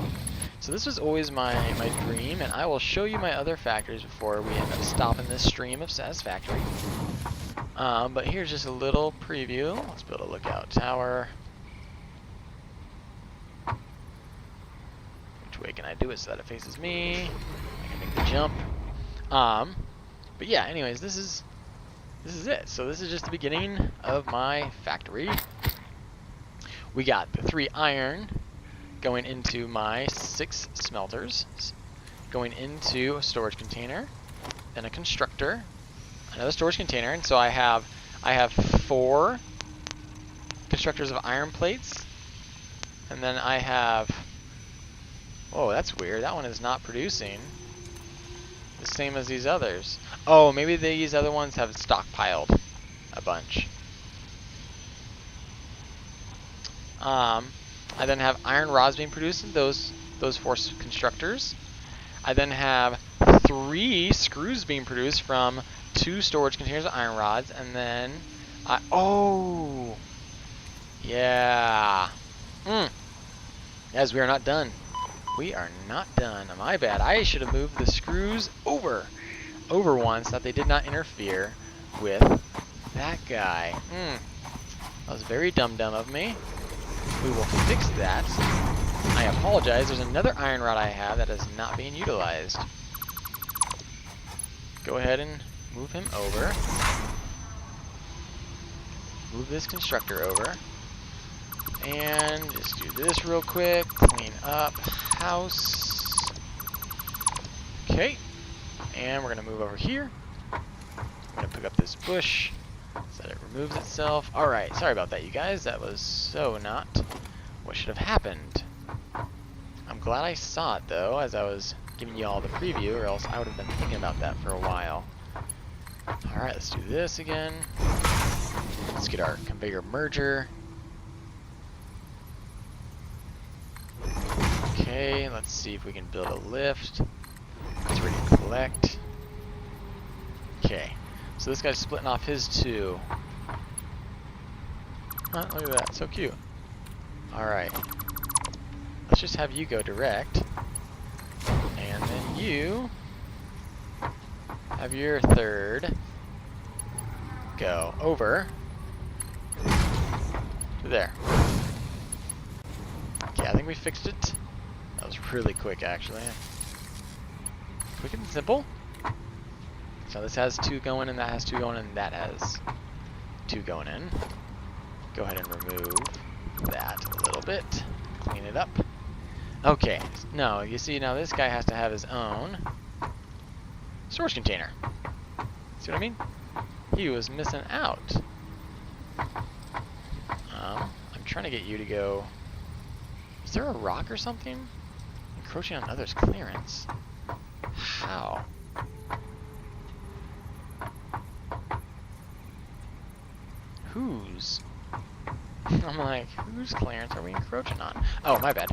[SPEAKER 1] So this was always my dream, and I will show you my other factories before we end up stopping this stream of Satisfactory. But here's just a little preview. Let's build a lookout tower. Which way can I do it so that it faces me? I can make the jump. But yeah, anyways, this is it. So this is just the beginning of my factory. We got the 3 iron going into my 6 smelters, going into a storage container, then a constructor, another storage container, and so I have 4 constructors of iron plates, and then I have, oh, that's weird, that one is not producing the same as these others. Oh, maybe these other ones have stockpiled a bunch. I then have iron rods being produced in those 4 constructors. I then have 3 screws being produced from 2 storage containers of iron rods, and then oh, yeah. Guys, we are not done. We are not done. My bad. I should have moved the screws over one so that they did not interfere with that guy. That was very dumb of me. We will fix that. I apologize. There's another iron rod I have that is not being utilized. Go ahead and move him over. Move this constructor over. And just do this real quick. Clean up house. Okay. And we're going to move over here. I'm going to pick up this bush. so that it removes itself. Alright, sorry about that, you guys. That was so not what should have happened. I'm glad I saw it, though, as I was giving you all the preview, or else I would have been thinking about that for a while. Alright, let's do this again. Let's get our conveyor merger. Okay, let's see if we can build a lift. It's ready to collect. Okay, so this guy's splitting off his two. Oh, look at that, so cute. Alright. Let's just have you go direct. And then you have your third go over to there. Okay, I think we fixed it. That was really quick, actually. Quick and simple. So this has two going in, that has two going in, that has two going in. Go ahead and remove that a little bit. Clean it up. Okay, no, you see now this guy has to have his own storage container. See what I mean? He was missing out. I'm trying to get you to go... Is there a rock or something? Encroaching on others' clearance. How? Whose? I'm like, whose clearance are we encroaching on? Oh, my bad.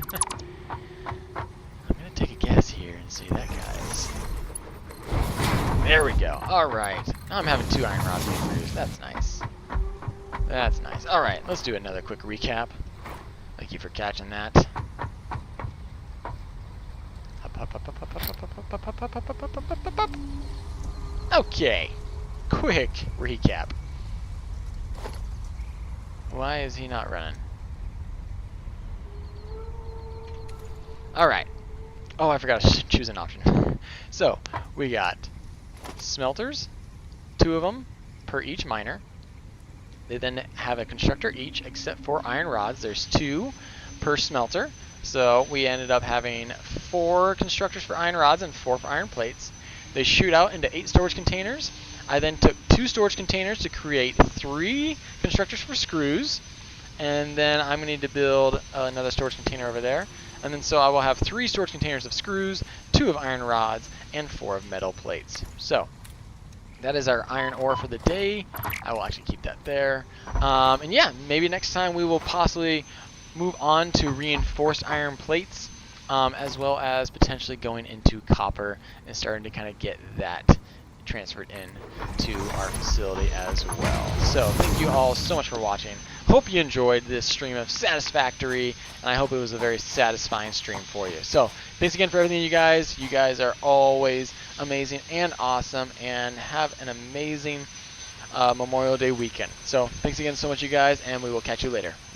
[SPEAKER 1] I'm gonna take a guess here and see that guy's. There we go. Alright. Now I'm having 2 iron rods being produced. That's nice. That's nice. Alright, let's do another quick recap. Thank you for catching that. Okay. Quick recap. Why is he not running? Alright. Oh, I forgot to choose an option. So, we got smelters, 2 of them per each miner. They then have a constructor each, except for iron rods. There's 2 per smelter. So we ended up having 4 constructors for iron rods and 4 for iron plates. They shoot out into 8 storage containers. I then took 2 storage containers to create 3 constructors for screws. And then I'm going to need to build another storage container over there. And then so I will have 3 storage containers of screws, 2 of iron rods, and 4 of metal plates. So that is our iron ore for the day. I will actually keep that there. And yeah, maybe next time we will possibly move on to reinforced iron plates, as well as potentially going into copper and starting to kind of get that transferred in to our facility as well. So thank you all so much for watching. Hope you enjoyed this stream of Satisfactory, and I hope it was a very satisfying stream for you. So thanks again for everything, you guys. You guys are always amazing and awesome, and have an amazing Memorial Day weekend. So thanks again so much, you guys, and we will catch you later.